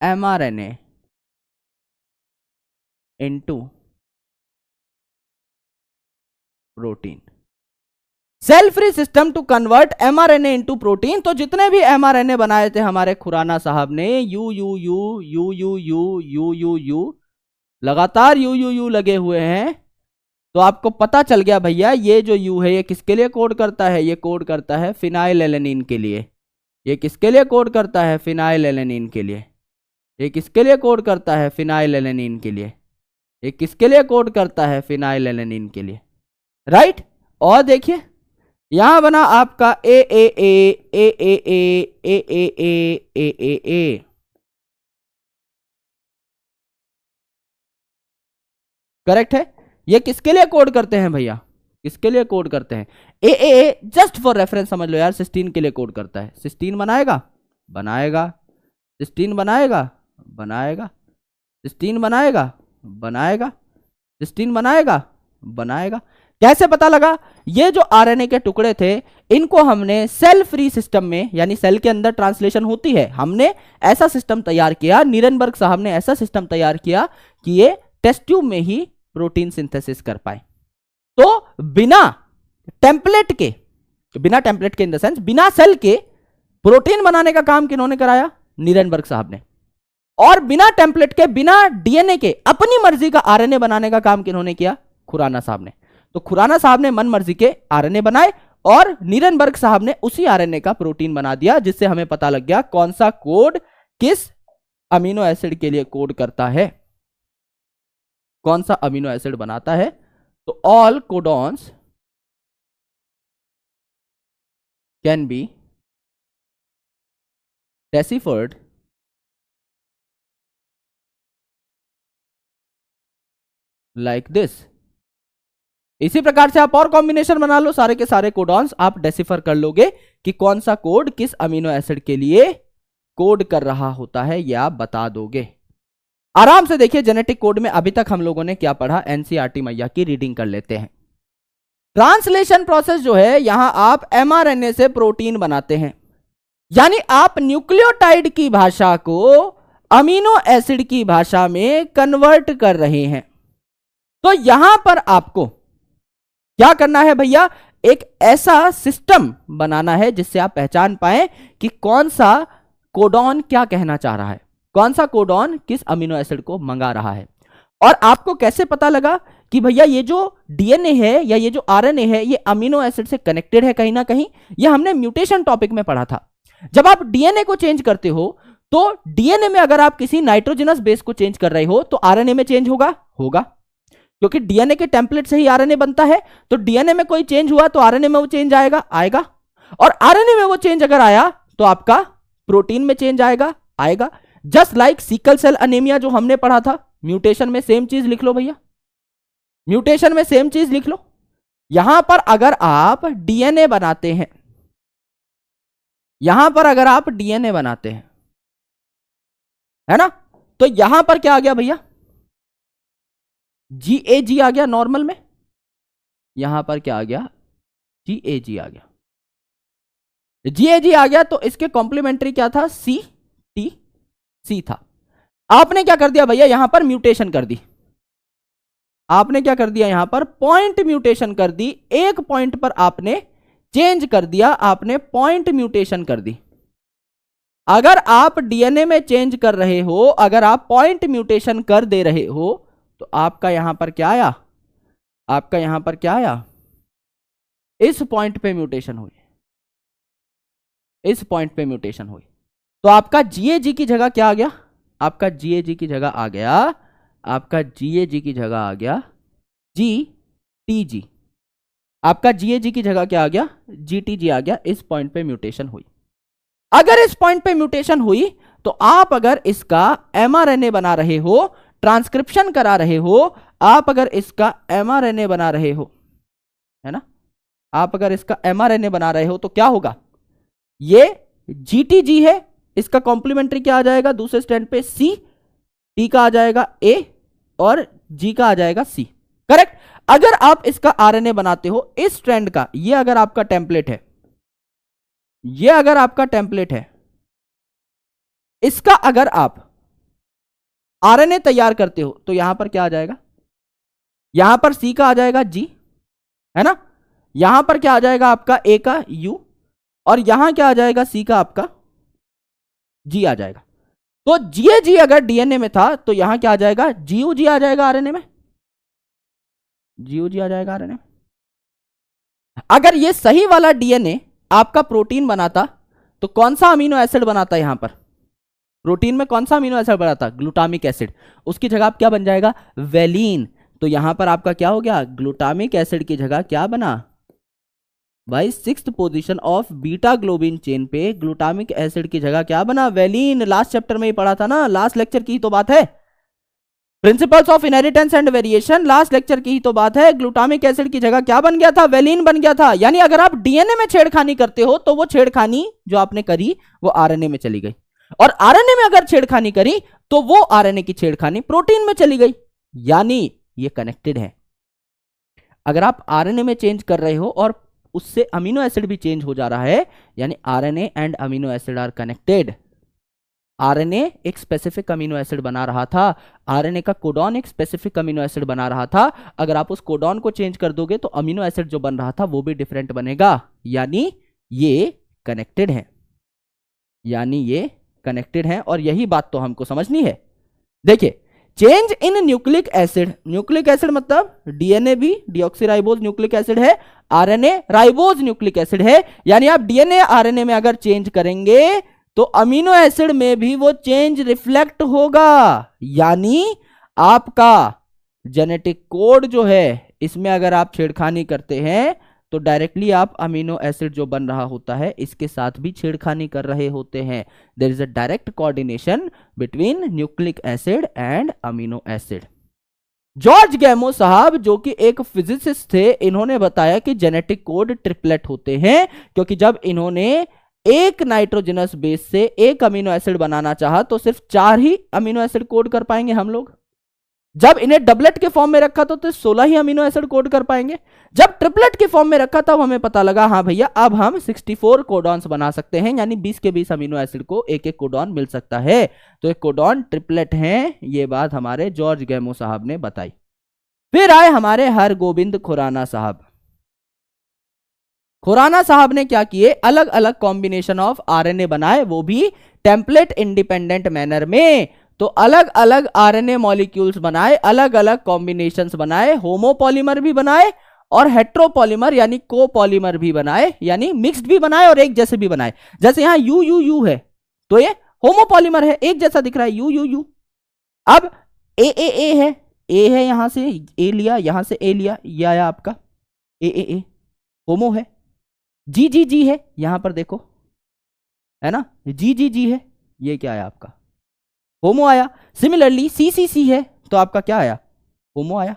mRNA into protein. Cell free system to convert mRNA into protein. तो जितने भी mRNA बनाए थे हमारे खुराना साहब ने, you U U U U U U U you लगातार यू यू यू लगे हुए हैं। तो आपको पता चल गया भैया ये जो यू है ये किसके लिए कोड करता है, ये कोड करता है फिनाइलएलेनिन के लिए। ये किसके लिए कोड करता है, फिनाइलएलेनिन के लिए। ये किसके लिए कोड करता है, फिनाइलएलेनिन के लिए। ये किसके लिए कोड करता है, फिनाइलएलेनिन के लिए, राइट। और देखिए यहां बना आपका ए ए ए ए ए ए ए ए ए ए ए ए, करेक्ट है। ये किसके लिए कोड करते हैं भैया, किसके लिए कोड करते हैं, ए ए ए, जस्ट फॉर रेफरेंस समझ लो यार, सिस्टीन के लिए कोड करता है। सिस्टीन बनाएगा बनाएगा, सिस्टीन बनाएगा बनाएगा, सिस्टीन बनाएगा बनाएगा, सिस्टीन बनाएगा बनाएगा। कैसे पता लगा, ये जो आरएनए के टुकड़े थे इनको हमने सेल फ्री सिस्टम में यानी सेल के अंदर ट्रांसलेशन होती है, हमने ऐसा सिस्टम तैयार किया, नीरेनबर्ग साहब ने ऐसा सिस्टम तैयार किया कि ये टेस्ट ट्यूब में ही प्रोटीन सिंथेसिस कर पाए। तो बिना टेम्पलेट के इन द सेंस बिना सेल के प्रोटीन बनाने का काम किन्होंने कराया, नीरेनबर्ग साहब ने। और बिना टेम्पलेट के बिना डीएनए के अपनी मर्जी का आरएनए बनाने का काम किन्होंने किया, खुराना साहब ने। तो खुराना साहब ने मन मर्जी के आरएनए बनाए और नीरनबर्ग साहब ने उसी आरएनए का प्रोटीन बना दिया, जिससे हमें पता लग गया कौन सा कोड किस अमीनो एसिड के लिए कोड करता है, कौन सा अमीनो एसिड बनाता है। तो all codons can be deciphered like this. इसी प्रकार से आप और कॉम्बिनेशन बना लो, सारे के सारे कोडॉन्स आप डेसिफर कर लोगे कि कौन सा कोड किस अमीनो एसिड के लिए कोड कर रहा होता है, यह आप बता दोगे। आराम से देखिए जेनेटिक कोड में अभी तक हम लोगों ने क्या पढ़ा, एनसीईआरटी मैया की रीडिंग कर लेते हैं। ट्रांसलेशन प्रोसेस जो है, यहां आप एमआरएनए से प्रोटीन बनाते हैं, यानी आप न्यूक्लियोटाइड की भाषा को अमीनो एसिड की भाषा में कन्वर्ट कर रहे हैं। तो यहां पर आपको क्या करना है भैया, एक ऐसा सिस्टम बनाना है जिससे आप पहचान पाएं कि कौन सा कोडॉन क्या कहना चाह रहा है, कौन सा कोडॉन किस अमीनो एसिड को मंगा रहा है। और आपको कैसे पता लगा कि भैया ये जो डीएनए है या ये जो आरएनए है ये अमीनो एसिड से कनेक्टेड है कहीं ना कहीं। ये हमने म्यूटेशन टॉपिक में पढ़ा था। जब आप डीएनए को चेंज करते हो तो डीएनए में अगर आप किसी नाइट्रोजनस बेस को चेंज कर रहे हो तो आरएनए में चेंज होगा, क्योंकि डीएनए के टेम्पलेट से ही आरएनए बनता है। तो डीएनए में कोई चेंज हुआ तो आरएनए में वो चेंज आएगा। और आरएनए में वो चेंज अगर आया तो आपका प्रोटीन में चेंज आएगा। Just like sickle cell anaemia जो हमने पढ़ा था, म्यूटेशन में सेम चीज लिख लो भैया, म्यूटेशन में सेम चीज लिख लो। यहां पर अगर आप डीएनए बनाते हैं, यहां पर अगर आप डीएनए बनाते हैं, है ना, तो यहां पर क्या आ गया भैया, GAG आ गया नॉर्मल में। यहां पर क्या आ गया, GAG आ गया। GAG आ गया तो इसके कॉम्प्लीमेंट्री क्या था, CTC था। आपने क्या कर दिया भैया, यहां पर म्यूटेशन कर दी। आपने क्या कर दिया, यहां पर पॉइंट म्यूटेशन कर दी। एक पॉइंट पर आपने चेंज कर दिया, आपने पॉइंट म्यूटेशन कर दी। अगर आप डीएनए में चेंज कर रहे हो, अगर आप पॉइंट म्यूटेशन कर दे रहे हो तो आपका यहां पर क्या आया, आपका यहां पर क्या आया, इस पॉइंट पे म्यूटेशन हुई, इस पॉइंट पे म्यूटेशन हुई। तो आपका GAG की जगह क्या आ गया, आपका GAG की जगह आ गया, आपका GAG की जगह आ गया GTG। आपका GAG की जगह क्या आ गया, GTG आ गया। इस पॉइंट पे म्यूटेशन हुई। अगर इस पॉइंट पे म्यूटेशन हुई तो आप अगर इसका mRNA बना रहे हो, ट्रांसक्रिप्शन करा रहे हो, आप अगर इसका mRNA बना रहे हो, है ना, आप अगर इसका mRNA बना रहे हो तो क्या होगा, ये GTG है, इसका कॉम्प्लीमेंट्री क्या आ जाएगा, दूसरे स्टैंड पे C, T का आ जाएगा A और G का आ जाएगा C। करेक्ट। अगर आप इसका आरएनए बनाते हो इस स्ट्रैंड का, ये अगर आपका टेम्पलेट है, ये अगर आपका टेम्पलेट है, इसका अगर आप आरएनए तैयार करते हो तो यहां पर क्या आ जाएगा, यहां पर C का आ जाएगा G, है ना, यहां पर क्या आ जाएगा आपका A का U और यहां क्या आ जाएगा C का आपका G आ जाएगा। तो GAG अगर डीएनए में था तो यहां क्या आ जाएगा, GUG आ जाएगा आरएनए में, GUG आ जाएगा आरएनए। अगर ये सही वाला डीएनए आपका प्रोटीन बनाता तो कौन सा अमीनो एसिड बनाता, यहां पर प्रोटीन में कौन सा अमीनो एसिड बनाता, ग्लूटामिक एसिड। उसकी जगह आप क्या बन जाएगा, वेलिन। तो यहां पर आपका क्या हो गया, ग्लूटामिक एसिड की जगह क्या बना भाई, 6th position of beta globin chain पे ग्लूटामिक एसिड की जगह क्या बना, वेलिन। लास्ट चैप्टर में ही पढ़ा था ना, लास्ट लेक्चर की ही तो बात है, principles of inheritance and variation, last lecture की ही तो बात है। ग्लूटामिक एसिड की जगह क्या बन गया था, वेलिन बन गया था। यानी अगर आप डीएनए में छेड़खानी करते हो तो वो छेड़खानी जो आपने करी वो आरएनए में चली गई, और आरएनए में अगर छेड़खानी करी तो वो आरएनए की छेड़खानी प्रोटीन में चली गई। यानी ये कनेक्टेड है। अगर आप आरएनए में चेंज कर रहे हो और उससे अमीनो एसिड भी चेंज हो जा रहा है, यानी RNA and amino acid are connected. RNA एक स्पेसिफिक अमीनो एसिड बना रहा था, आरएनए का कोडॉन एक स्पेसिफिक अमीनो एसिड बना रहा था। अगर आप उस कोडॉन को चेंज कर दोगे तो अमीनो एसिड जो बन रहा था वो भी डिफरेंट बनेगा। यानी ये कनेक्टेड है, यानी ये कनेक्टेड है, और यही बात तो हमको समझनी है। देखिए change in nucleic acid, nucleic acid मतलब डीएनए भी डीऑक्सीराइबोज न्यूक्लिक एसिड है, आरएनए राइबोज न्यूक्लिक एसिड है, यानी आप डीएनए आरएनए में अगर चेंज करेंगे तो अमीनो एसिड में भी वो चेंज रिफ्लेक्ट होगा, यानी आपका जेनेटिक कोड जो है इसमें अगर आप छेड़खानी करते हैं तो डायरेक्टली आप अमीनो एसिड जो बन रहा होता है इसके साथ भी छेड़खानी कर रहे होते हैं। There is a direct coordination between nucleic acid and amino acid. George Gamow साहब जो कि एक फिजिसिस्ट थे, इन्होंने बताया कि जेनेटिक कोड ट्रिपलेट होते हैं, क्योंकि जब इन्होंने एक नाइट्रोजनस बेस से एक अमीनो एसिड बनाना चाहा तो सिर्फ 4 ही अमीनो एसिड कोड कर पाएंगे हम लोग। जब इन्हें डबलेट के फॉर्म में रखा तो 16 ही अमीनो एसिड कोड कर पाएंगे। जब ट्रिपलेट के फॉर्म में रखा तब हमें पता लगा हाँ भैया अब हम 64 कोडॉन्स बना सकते हैं, यानी 20 के 20 अमीनो एसिड को एक एक कोडॉन मिल सकता है। तो एक कोडॉन ट्रिपलेट हैं, ये बात हमारे जॉर्ज गैमो साहब ने बताई। फिर आए हमारे हरगोबिंद खुराना साहब। खुराना साहब ने क्या किए, अलग अलग कॉम्बिनेशन ऑफ आरएनए बनाए, वो भी टेम्पलेट इंडिपेंडेंट मैनर में। तो अलग अलग आरएनए मॉलिक्यूल्स बनाए, अलग अलग कॉम्बिनेशंस बनाए, होमोपॉलीमर भी बनाए और हेट्रोपॉलीमर यानी कोपॉलीमर भी बनाए, यानी मिक्स्ड भी बनाए और एक जैसे भी बनाए। जैसे यहां यू यू यू है तो ये होमोपॉलीमर है, एक जैसा दिख रहा है यू यू यू। अब ए है, ए है, यहां से ए लिया, यहां से ए लिया, ये आया आपका ए होमो है। जी जी जी है, यहां पर देखो है ना, जी जी जी है, ये क्या आया आपका होमो आया। सिमिलरली सी सी सी है तो आपका क्या आया होमो आया।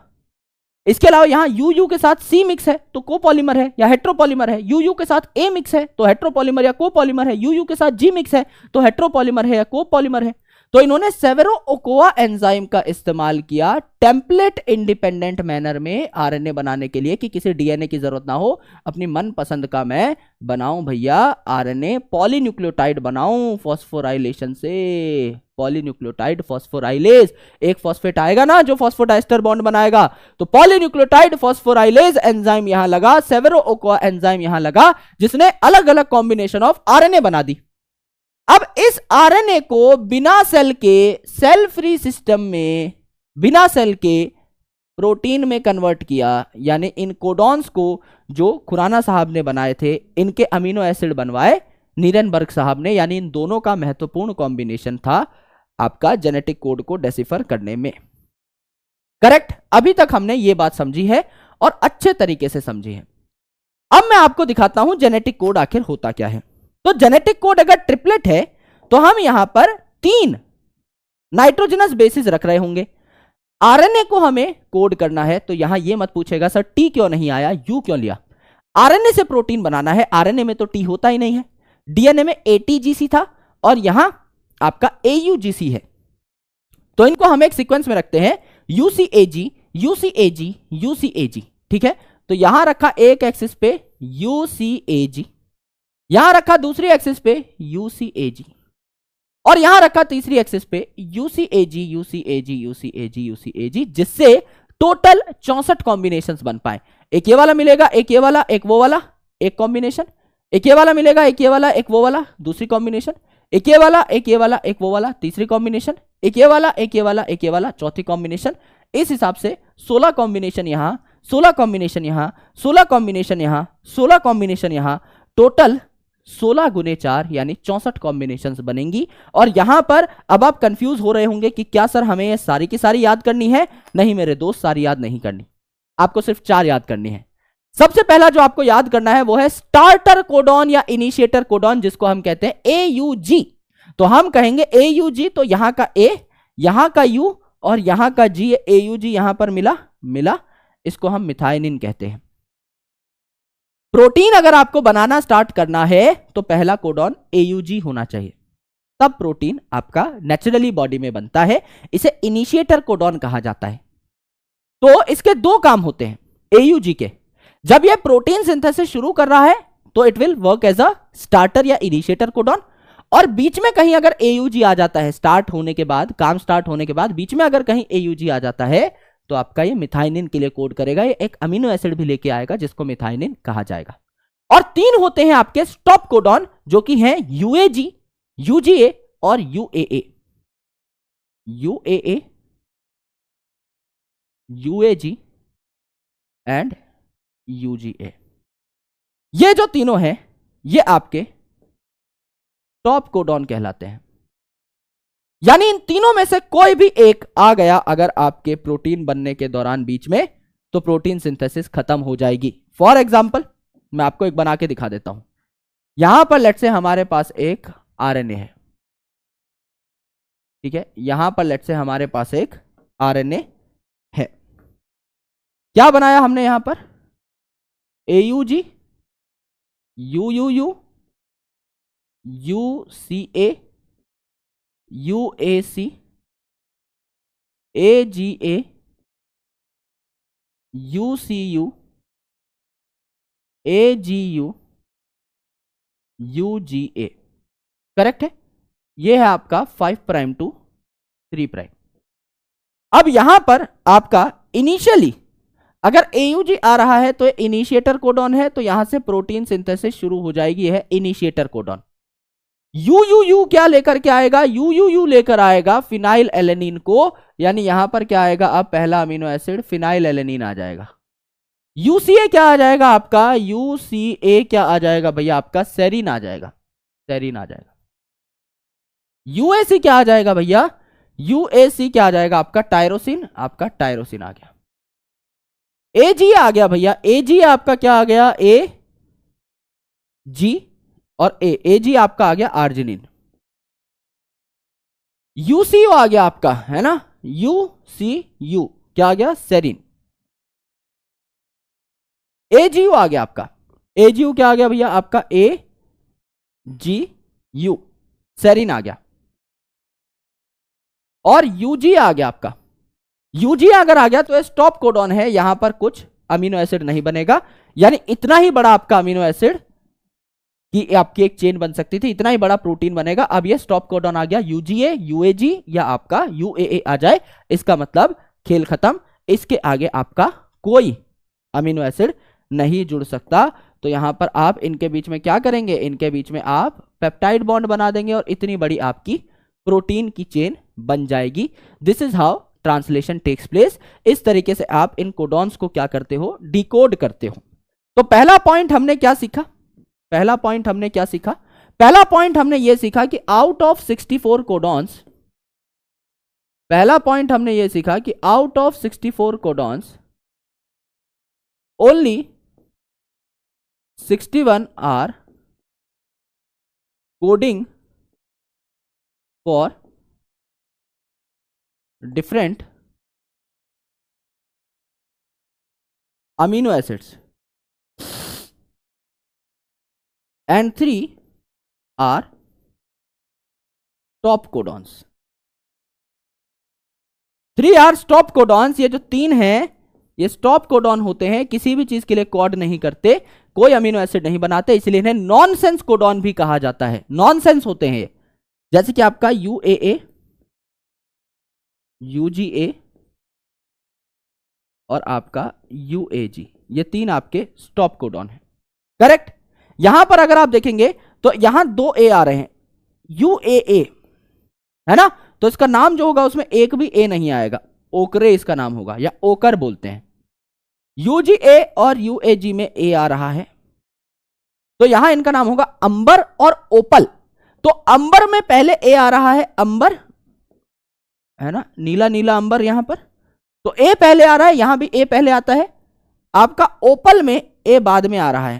इसके अलावा यहां यू यू के साथ सी मिक्स है तो कोपॉलीमर है या हेट्रोपॉलीमर है, यू यू के साथ ए मिक्स है तो हेट्रोपॉलीमर या कोपॉलीमर है, यू यू के साथ जी मिक्स है तो हेट्रोपॉलीमर है या कोपॉलीमर है। तो इन्होंने सेवेरो ओकोआ एंजाइम का इस्तेमाल किया टेम्पलेट इंडिपेंडेंट मैनर में आरएनए बनाने के लिए कि किसी डीएनए की जरूरत ना हो, अपनी मनपसंद का मैं बनाऊं भैया आरएनए, पॉलीन्यूक्लियोटाइड बनाऊं फॉस्फोराइलेशन से, पॉलीन्यूक्लियोटाइड फॉस्फोराइलेज। एक फॉस्फेट आएगा ना जो फॉस्फोडाइस्टर बॉन्ड बनाएगा, तो पॉलीन्यूक्लियोटाइड फॉस्फोराइलेज एंजाइम यहां लगा, सेवेरो ओकोआ एंजाइम यहां लगा, जिसने अलग अलग कॉम्बिनेशन ऑफ आरएनए बना दी। अब इस आरएनए को बिना सेल के सेल फ्री सिस्टम में, बिना सेल के प्रोटीन में कन्वर्ट किया, यानी इन कोडॉन्स को जो खुराना साहब ने बनाए थे इनके अमीनो एसिड बनवाए नीरेनबर्ग साहब ने, यानी इन दोनों का महत्वपूर्ण कॉम्बिनेशन था आपका जेनेटिक कोड को डेसिफर करने में। करेक्ट, अभी तक हमने ये बात समझी है और अच्छे तरीके से समझी है। अब मैं आपको दिखाता हूं जेनेटिक कोड आखिर होता क्या है। तो जेनेटिक कोड अगर ट्रिपलेट है तो हम यहां पर 3 नाइट्रोजनस बेसिस रख रहे होंगे। आरएनए को हमें कोड करना है तो यहां यह मत पूछेगा सर टी क्यों नहीं आया, यू क्यों लिया। आरएनए से प्रोटीन बनाना है, आरएनए में तो टी होता ही नहीं है, डीएनए में एटीजीसी था और यहां आपका एयूजीसी है। तो इनको हम एक सीक्वेंस में रखते हैं, यूसीएजी यूसीएजी यूसीएजी, ठीक है। तो यहां रखा एक एक्सिस पे यूसीएजी, यहां रखा दूसरी एक्सिस पे यूसीएजी और यहां रखा तीसरी एक्सिस पे यूसीएजी यूसीएजी यूसीएजी यूसीएजी, जिससे टोटल 64 कॉम्बिनेशंस बन पाए। एक ये वाला मिलेगा, एक ये वाला, एक वो वाला, एक कॉम्बिनेशन, एक ये वाला मिलेगा, एक ये वाला, एक वो वाला, दूसरी कॉम्बिनेशन, एक ये वाला, एक ये वाला, एक वो वाला, तीसरी कॉम्बिनेशन, एक ये वाला, एक ये वाला, एक ये वाला, चौथी कॉम्बिनेशन। इस हिसाब से 16 कॉम्बिनेशन यहां, 16 कॉम्बिनेशन यहां, 16 कॉम्बिनेशन यहां, 16 कॉम्बिनेशन यहां, टोटल 16 गुने 4 यानी 64 कॉम्बिनेशंस बनेंगी। और यहां पर अब आप कंफ्यूज हो रहे होंगे कि क्या सर हमें ये सारी की सारी याद करनी है। नहीं मेरे दोस्त, सारी याद नहीं करनी, आपको सिर्फ 4 याद करनी है। सबसे पहला जो आपको याद करना है वो है स्टार्टर कोडॉन या इनिशिएटर कोडॉन, जिसको हम कहते हैं AUG। तो हम कहेंगे AUG, तो यहां का A, यहां का U और यहां का G, AUG यहां पर मिला, इसको हम मिथाइनिन कहते हैं। प्रोटीन अगर आपको बनाना स्टार्ट करना है तो पहला कोडॉन AUG होना चाहिए, तब प्रोटीन आपका नेचुरली बॉडी में बनता है। इसे इनिशिएटर कोडॉन कहा जाता है। तो इसके 2 काम होते हैं AUG के। जब यह प्रोटीन सिंथेसिस शुरू कर रहा है तो it will work as a starter या इनिशिएटर कोडॉन, और बीच में कहीं अगर AUG आ जाता है, स्टार्ट होने के बाद, काम स्टार्ट होने के बाद बीच में अगर कहीं AUG आ जाता है तो आपका ये मिथाइनिन के लिए कोड करेगा। ये एक अमीनो एसिड भी लेके आएगा जिसको मिथाइनिन कहा जाएगा। और 3 होते हैं आपके स्टॉप कोडॉन, जो कि हैं UAG, UGA और UAA। UAA UAG and UGA। ये जो तीनों हैं ये आपके टॉप कोडॉन कहलाते हैं। यानी इन तीनों में से कोई भी एक आ गया अगर आपके प्रोटीन बनने के दौरान बीच में, तो प्रोटीन सिंथेसिस खत्म हो जाएगी। फॉर एग्जाम्पल मैं आपको एक बना के दिखा देता हूं। यहां पर लेट से हमारे पास एक RNA है, ठीक है, यहां पर लेट से हमारे पास एक RNA है। क्या बनाया हमने यहां पर? AUG, UUU, UCA, UAC, AGA, UCU, AGU, UGA। Correct है? यह है आपका 5 प्राइम टू 3 प्राइम। अब यहां पर आपका इनिशियली अगर AUG आ रहा है तो इनिशिएटर कोडॉन है, तो यहां से प्रोटीन सिंथेसिस शुरू हो जाएगी, है इनिशिएटर कोडॉन। UUU क्या लेकर के आएगा? UUU लेकर आएगा फिनाइल एलेनिन को, यानी यहां पर क्या आएगा? अब पहला अमीनो एसिड फिनाइल एलेनिन आ जाएगा। UCA क्या आ जाएगा आपका? UCA क्या आ जाएगा भैया? आपका सेरीन आ जाएगा, सेरीन आ जाएगा। UAC क्या आ जाएगा भैया? UAC क्या आ जाएगा? आपका टायरोसिन, आपका टायरोसिन आ गया। AG आ गया भैया, AG आपका क्या आ गया? AG और AG आपका आ गया आर्जिनिन। UCU आ गया आपका, है ना, UCU क्या आ गया? सेरीन। AGU आ गया आपका, AGU क्या आ गया भैया? आपका AGU सेरीन आ गया। और UG आ गया आपका। UG अगर आ गया तो स्टॉप कोडॉन है, यहां पर कुछ अमीनो एसिड नहीं बनेगा, यानी इतना ही बड़ा आपका अमीनो एसिड कि आपकी एक चेन बन सकती थी, इतना ही बड़ा प्रोटीन बनेगा। अब ये स्टॉप कोडॉन आ गया, UGA, UAG या आपका UAA आ जाए, इसका मतलब खेल खत्म। इसके आगे आपका कोई अमीनो एसिड नहीं जुड़ सकता। तो यहां पर आप इनके बीच में क्या करेंगे? इनके बीच में आप पेप्टाइड बॉन्ड बना देंगे और इतनी बड़ी आपकी प्रोटीन की चेन बन जाएगी। This is how translation takes place. इस तरीके से आप इन कोडॉन्स को क्या करते हो? डिकोड करते हो। तो पहला पॉइंट हमने क्या सीखा? पहला पॉइंट हमने क्या सीखा? पहला पॉइंट हमने यह सीखा कि आउट ऑफ 64 कोडॉन्स, पहला पॉइंट हमने यह सीखा कि out of 64 codons only 61 are coding for different amino acids and 3 are top codons। 3 are stop codons। ये जो 3 हैं ये स्टॉप कोडॉन होते हैं, किसी भी चीज के लिए कोड नहीं करते, कोई अमीनो एसिड नहीं बनाते, इसलिए इन्हें नॉनसेंस कोडॉन भी कहा जाता है। नॉनसेंस होते हैं जैसे कि आपका UAA, UGA और आपका UAG, ये 3 आपके स्टॉप कोडॉन है। करेक्ट? यहां पर अगर आप देखेंगे तो यहां 2 A आ रहे हैं, UAA है ना, तो इसका नाम जो होगा उसमें एक भी A नहीं आएगा, ओकरे इसका नाम होगा या ओकर बोलते हैं। UGA और UAG में A आ रहा है, तो यहां इनका नाम होगा अंबर और ओपल। तो अंबर में पहले A आ रहा है, अंबर है ना, नीला नीला अंबर यहां पर, तो A पहले आ रहा है, यहां भी A पहले आता है। आपका ओपल में A बाद में आ रहा है,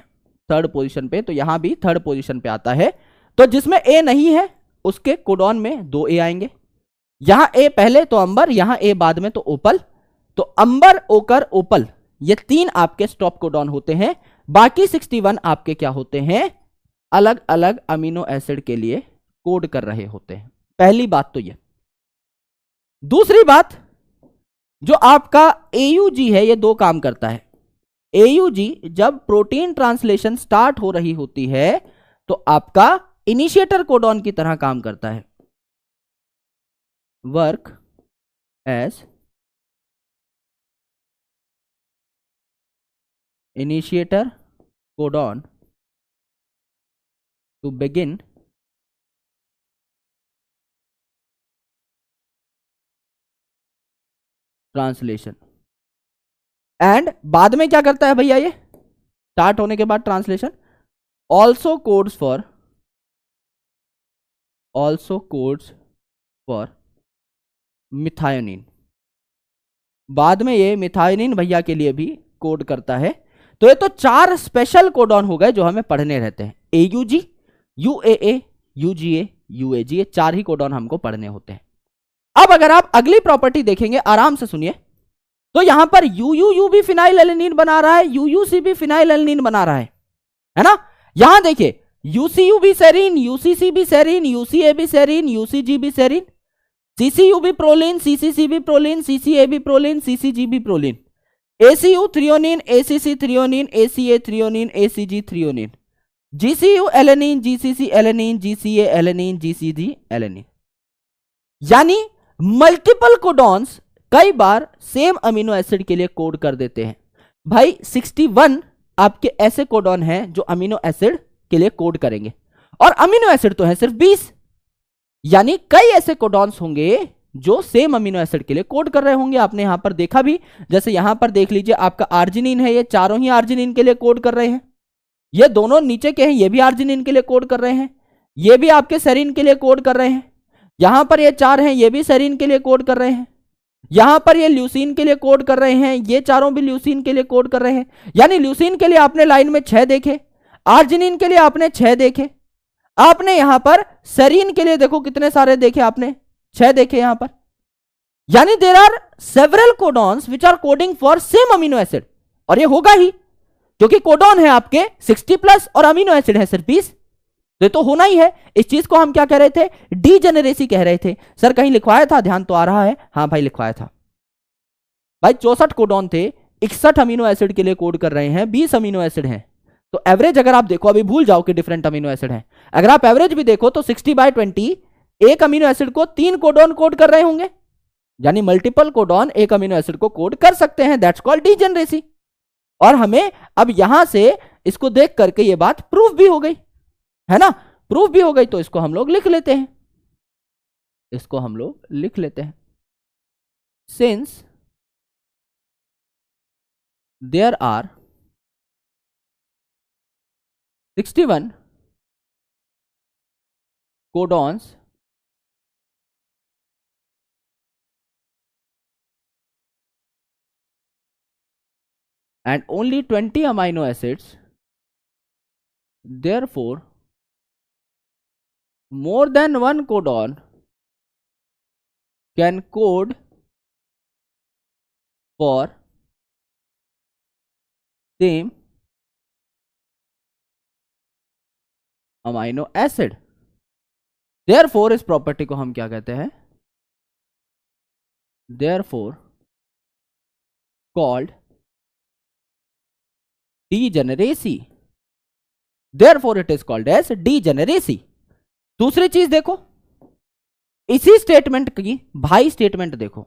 थर्ड पोजीशन पे, तो यहां भी थर्ड पोजीशन पे आता है। तो जिसमें A नहीं है उसके कोडॉन में 2 A आएंगे, यहां A पहले तो अंबर, यहां A बाद में तो ओपल। तो अंबर, ओकर, ओपल, ये 3 आपके स्टॉप कोडॉन होते हैं। बाकी 61 आपके क्या होते हैं? अलग अलग अमीनो एसिड के लिए कोड कर रहे होते हैं। पहली बात तो ये। दूसरी बात, जो आपका AUG है ये 2 काम करता है। AUG जब प्रोटीन ट्रांसलेशन स्टार्ट हो रही होती है तो आपका इनिशिएटर कोडॉन की तरह काम करता है, work as initiator codon to begin translation. And बाद में क्या करता है भैया, ये स्टार्ट होने के बाद translation, also codes for methionine. बाद में ये मिथायोनिन भैया के लिए भी कोड करता है। तो ये तो 4 स्पेशल कोडॉन हो गए जो हमें पढ़ने रहते हैं, AUG, UAA, UGA, UAG, ये 4 ही कोडॉन हमको पढ़ने होते हैं। अब अगर आप अगली प्रॉपर्टी देखेंगे, आराम से सुनिए, तो यहां पर UUU भी फिनाइल एलेनिन बना रहा है, UUC भी फिनाइल एलेनिन बना रहा है ना। यहां देखिए, UCU भी सेरीन, UCC भी सेरीन, UCA भी सेरीन, UCG भी सेरीन, CCU भी प्रोलिन, CCC भी प्रोलिन, CCA भी प्रोलिन, CCG भी proline, ACU threonine, ACC threonine, ACA threonine, ACG threonine, GCU alanine, GCC alanine, GCA alanine, GCG alanine. यानी multiple codons कई बार same amino acid के लिए code कर देते हैं। भाई 61 आपके ऐसे कोडॉन हैं जो अमीनो एसिड के लिए कोड करेंगे, और अमीनो एसिड तो है सिर्फ 20, यानी कई ऐसे कोडॉन्स होंगे जो सेम अमीनो एसिड के लिए कोड कर रहे होंगे। आपने यहां पर देखा भी, जैसे यहां पर देख लीजिए, आपका आर्जिनिन है, ये चारों ही आर्जिनिन के लिए कोड कर रहे हैं। ये दोनों नीचे के हैं, ये भी आर्जिनिन के लिए कोड कर रहे हैं। ये भी आपके सेरीन के लिए कोड कर रहे हैं। यहां पर ये 4 हैं, ये भी सेरीन के लिए कोड कर रहे हैं। यहां पर ये ल्यूसीन के लिए कोड कर रहे हैं, ये चारों भी ल्यूसीन के लिए कोड कर रहे हैं। यानी ल्यूसीन के लिए आपने लाइन में 6 देखे, आर्जिनिन के लिए आपने 6 देखे, आपने यहां पर सेरीन के लिए देखो कितने सारे देखे, आपने 6 देखे यहां पर। यानी there are several codons which are coding for same amino acid, और ये होगा ही क्योंकि कोडॉन है आपके 60 प्लस और अमीनो एसिड है सिर्फ 20, तो होना ही है। इस चीज को हम क्या कह रहे थे, डीजेनरेसी कह रहे थे। सर कहीं लिखवाया था, ध्यान तो आ रहा है, हाँ भाई लिखवाया था। भाई 64 कोडॉन थे, 61 अमीनो एसिड के लिए कोड कर रहे हैं, 20 अमीनो एसिड हैं। तो एवरेज अगर आप देखो, अभी भूल जाओ कि डिफरेंट अमीनो एसिड हैं, अगर आप एवरेज भी देखो तो 60/20 एक अमीनो एसिड को 3 कोडॉन कोड कर रहे होंगे। यानी मल्टीपल कोडॉन एक अमीनो एसिड को कोड कर सकते हैं, दैट्स कॉल्ड डीजेनरेसी। और हमें अब यहां से इसको देख करके ये बात प्रूफ भी हो गई, है ना, प्रूफ भी हो गई। तो इसको हम लोग लिख लेते हैं, इसको हम लोग लिख लेते हैं। Since there are 61 codons and only 20 amino acids, therefore more than one codon can code for same amino acid. Therefore इस प्रॉपर्टी को हम क्या कहते हैं, therefore called degeneracy, therefore it is called as degeneracy. दूसरी चीज देखो, इसी स्टेटमेंट की भाई स्टेटमेंट देखो,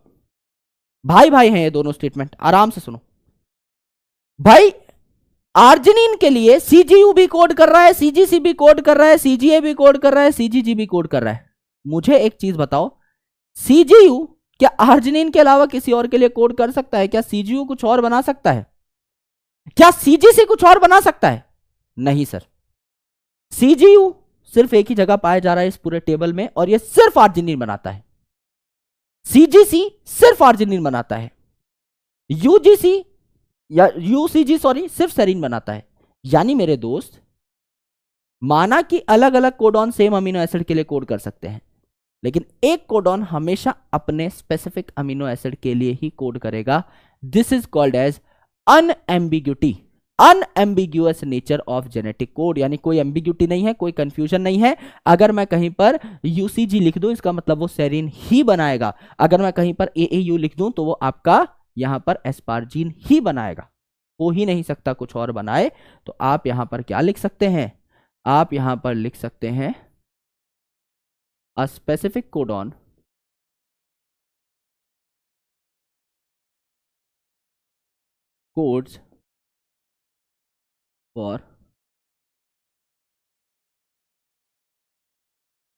भाई भाई हैं ये दोनों स्टेटमेंट, आराम से सुनो। भाई आर्जिनिन के लिए सीजीयू भी कोड कर रहा है, सीजीसी भी कोड कर रहा है, सीजीए भी कोड कर रहा है, सीजीजी भी कोड कर रहा है। मुझे एक चीज बताओ, सीजीयू क्या आर्जिनिन के अलावा किसी और के लिए कोड कर सकता है? क्या सीजीयू कुछ और बना सकता है? क्या सीजीसी कुछ और बना सकता है? नहीं सर, सीजीयू सिर्फ एक ही जगह पाया जा रहा है इस पूरे टेबल में, और यह सिर्फ आर्जिनिन बनाता है। सीजीसी सिर्फ आर्जिनिन बनाता है, यूजीसी या यूसीजी सॉरी सिर्फ सेरीन बनाता है। यानी मेरे दोस्त, माना कि अलग अलग कोडॉन सेम अमीनो एसिड के लिए कोड कर सकते हैं, लेकिन एक कोडॉन हमेशा अपने स्पेसिफिक अमीनो एसिड के लिए ही कोड करेगा। This is called as unambiguity, unambiguous nature of genetic code. यानी कोई एम्बिग्यूटी नहीं है, कोई कंफ्यूजन नहीं है। अगर मैं कहीं पर यूसीजी लिख दूं, इसका मतलब वो सेरीन ही बनाएगा। अगर मैं कहीं पर एएयू लिख दूं, तो वो आपका यहां पर एस्पार्जीन ही बनाएगा, हो ही नहीं सकता कुछ और बनाए। तो आप यहां पर क्या लिख सकते हैं, आप यहां पर लिख सकते हैं a specific codon codes for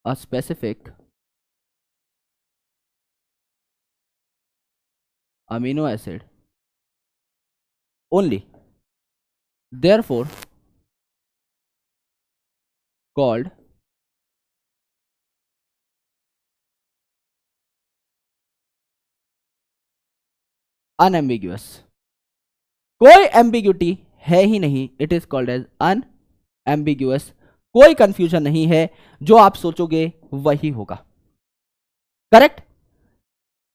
a specific amino acid only, therefore called unambiguous. कोई एम्बिग्यूटी है ही नहीं, इट इज कॉल्ड एज अनएम्बिग्यूअस. कोई कंफ्यूजन नहीं है, जो आप सोचोगे वही होगा. करेक्ट.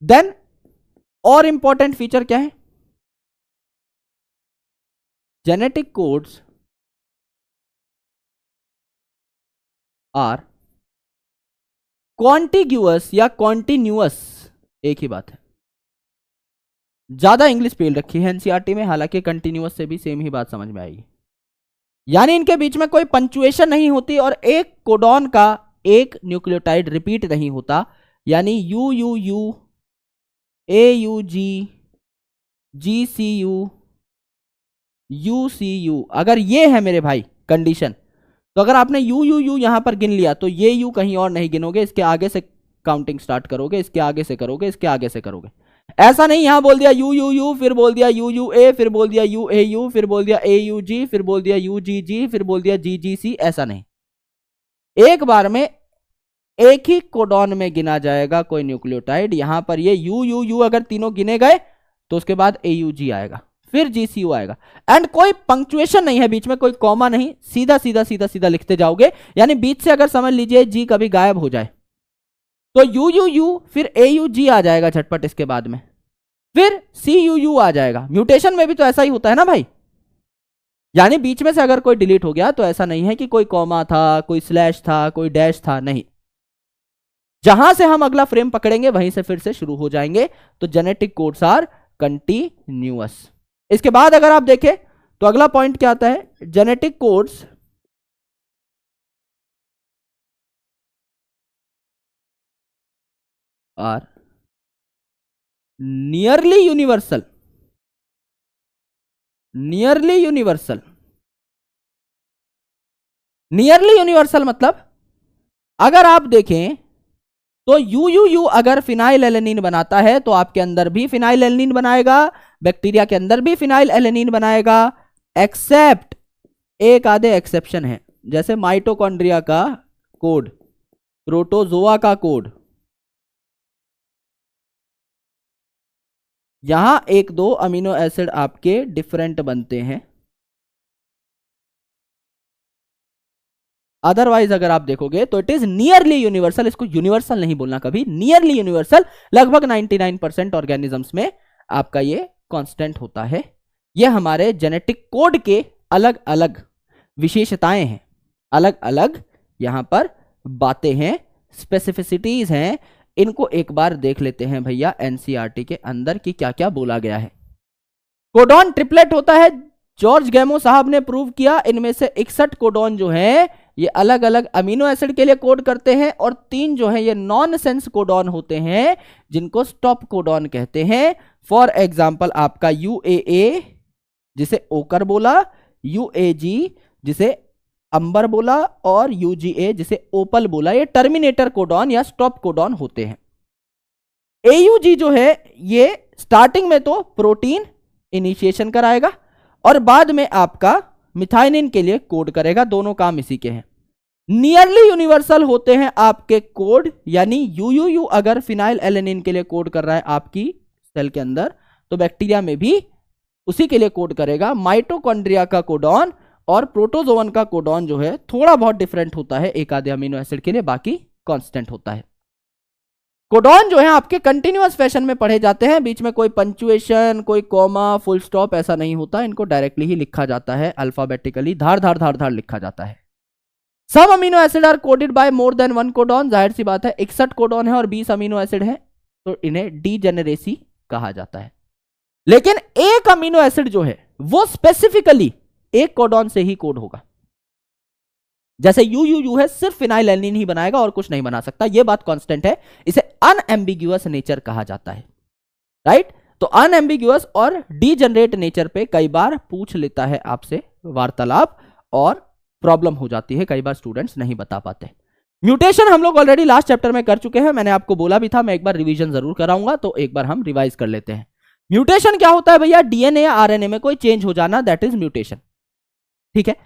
देन और इंपॉर्टेंट फीचर क्या है? जेनेटिक कोड्स आर कॉन्टिग्यूअस या कॉन्टिन्यूअस, एक ही बात है. ज्यादा इंग्लिश पेल रखी है एनसीईआरटी में, हालांकि कंटिन्यूअस से भी सेम ही बात समझ में आएगी. यानी इनके बीच में कोई पंक्चुएशन नहीं होती और एक कोडॉन का एक न्यूक्लियोटाइड रिपीट नहीं होता. यानी U U U, A U G, G C U, U C U, अगर ये है मेरे भाई कंडीशन, तो अगर आपने यू यू यू यहां पर गिन लिया तो ये यू कहीं और नहीं गिनोगे, इसके आगे से काउंटिंग स्टार्ट करोगे, इसके आगे से करोगे, इसके आगे से करोगे. ऐसा नहीं यहां बोल दिया यू यू यू, फिर बोल दिया यू यू ए, फिर बोल दिया यू ए यू, फिर बोल दिया ए यू जी, फिर बोल दिया यू जी जी, फिर बोल दिया जी जी सी. ऐसा नहीं, एक बार में एक ही कोडॉन में गिना जाएगा कोई न्यूक्लियोटाइड. यहां पर ये यू यू यू अगर तीनों गिने गए तो उसके बाद ए यू जी आएगा, फिर जी सी यू आएगा. एंड कोई पंक्चुएशन नहीं है बीच में, कोई कॉमा नहीं, सीधा सीधा सीधा सीधा लिखते जाओगे. यानी बीच से अगर समझ लीजिए जी कभी गायब हो जाए तो यू यू यू फिर ए यू जी आ जाएगा झटपट इसके बाद में, फिर सी यू यू आ जाएगा. म्यूटेशन में भी तो ऐसा ही होता है ना भाई. यानी बीच में से अगर कोई डिलीट हो गया तो ऐसा नहीं है कि कोई कॉमा था, कोई स्लैश था, कोई डैश था, नहीं. जहां से हम अगला फ्रेम पकड़ेंगे वहीं से फिर से शुरू हो जाएंगे. तो जेनेटिक कोड्स आर कंटिन्यूअस. इसके बाद अगर आप देखें तो अगला पॉइंट क्या आता है? Genetic codes are nearly universal. Nearly universal, nearly universal मतलब अगर आप देखें तो यू यू यू अगर फिनाइल एलेनिन बनाता है तो आपके अंदर भी फिनाइल एलेनिन बनाएगा, बैक्टीरिया के अंदर भी फिनाइल एलेनिन बनाएगा, एक्सेप्ट एक आधे एक्सेप्शन है. जैसे माइटोकॉन्ड्रिया का कोड, प्रोटोजोआ का कोड, यहां एक दो अमीनो एसिड आपके डिफरेंट बनते हैं. अदरवाइज अगर आप देखोगे तो इट इज नियरली यूनिवर्सल. इसको यूनिवर्सल नहीं बोलना कभी, नियरली यूनिवर्सल. लगभग 99% ऑर्गेनिजम्स में आपका ये कांस्टेंट होता है. ये हमारे जेनेटिक कोड के अलग अलग विशेषताएं हैं, अलग अलग यहां पर बातें हैं, स्पेसिफिसिटीज हैं. इनको एक बार देख लेते हैं भैया एनसीईआरटी के अंदर की क्या क्या बोला गया है. कोडॉन ट्रिपलेट होता है, जॉर्ज गैमो साहब ने प्रूव किया. इनमें से 61 कोडॉन जो है ये अलग अलग अमीनो एसिड के लिए कोड करते हैं और 3 जो है ये नॉन सेंस कोडॉन होते हैं जिनको स्टॉप कोडॉन कहते हैं. फॉर एग्जाम्पल आपका UAA जिसे ओकर बोला, UAG जिसे अंबर बोला और UGA जिसे ओपल बोला, ये टर्मिनेटर कोडॉन या स्टॉप कोडॉन होते हैं. AUG जो है ये स्टार्टिंग में तो प्रोटीन इनिशिएशन कराएगा और बाद में आपका मिथाइनिन के लिए कोड करेगा. दोनों काम इसी के हैं. नियरली यूनिवर्सल होते हैं आपके कोड, यानी UUU अगर फिनाइल एलेनिन के लिए कोड कर रहा है आपकी सेल के अंदर तो बैक्टीरिया में भी उसी के लिए कोड करेगा. माइटोकॉन्ड्रिया का कोडॉन और प्रोटोजोवन का कोडॉन जो है थोड़ा बहुत डिफरेंट होता है एक आधे अमीनो एसिड के लिए, बाकी कांस्टेंट होता है. कोडॉन जो है आपके कंटिन्यूअस फैशन में पढ़े जाते हैं, बीच में कोई पंक्चुएशन, कोई कॉमा, फुल स्टॉप ऐसा नहीं होता. इनको डायरेक्टली ही लिखा जाता है, अल्फाबेटिकली धार धार धार धार लिखा जाता है. Some amino acid are coded by more than 1 codon. जाहिर सी बात है 61 कोडॉन है और 20 अमीनो एसिड है तो इन्हें डीजेनेरेसी कहा जाता है. लेकिन एक अमीनो एसिड जो है वो स्पेसिफिकली एक कोडॉन से ही कोड होगा. जैसे UUU है सिर्फ फिनाइल एलेनिन ही बनाएगा और कुछ नहीं बना सकता. यह बात कांस्टेंट है, इसे अनएम्बिग्यूअस नेचर कहा जाता है. राइट. तो अनएम्बिग्यूअस और डीजनरेट नेचर पे कई बार पूछ लेता है आपसे वार्तालाप और प्रॉब्लम हो जाती है, कई बार स्टूडेंट्स नहीं बता पाते. म्यूटेशन हम लोग ऑलरेडी लास्ट चैप्टर में कर चुके हैं, मैंने आपको बोला भी था मैं एक बार रिवीजन जरूर कराऊंगा, तो एक बार हम रिवाइज कर लेते हैं. म्यूटेशन क्या होता है भैया? डीएनए या आरएनए में कोई चेंज हो जाना, दैट इज म्यूटेशन। ठीक है,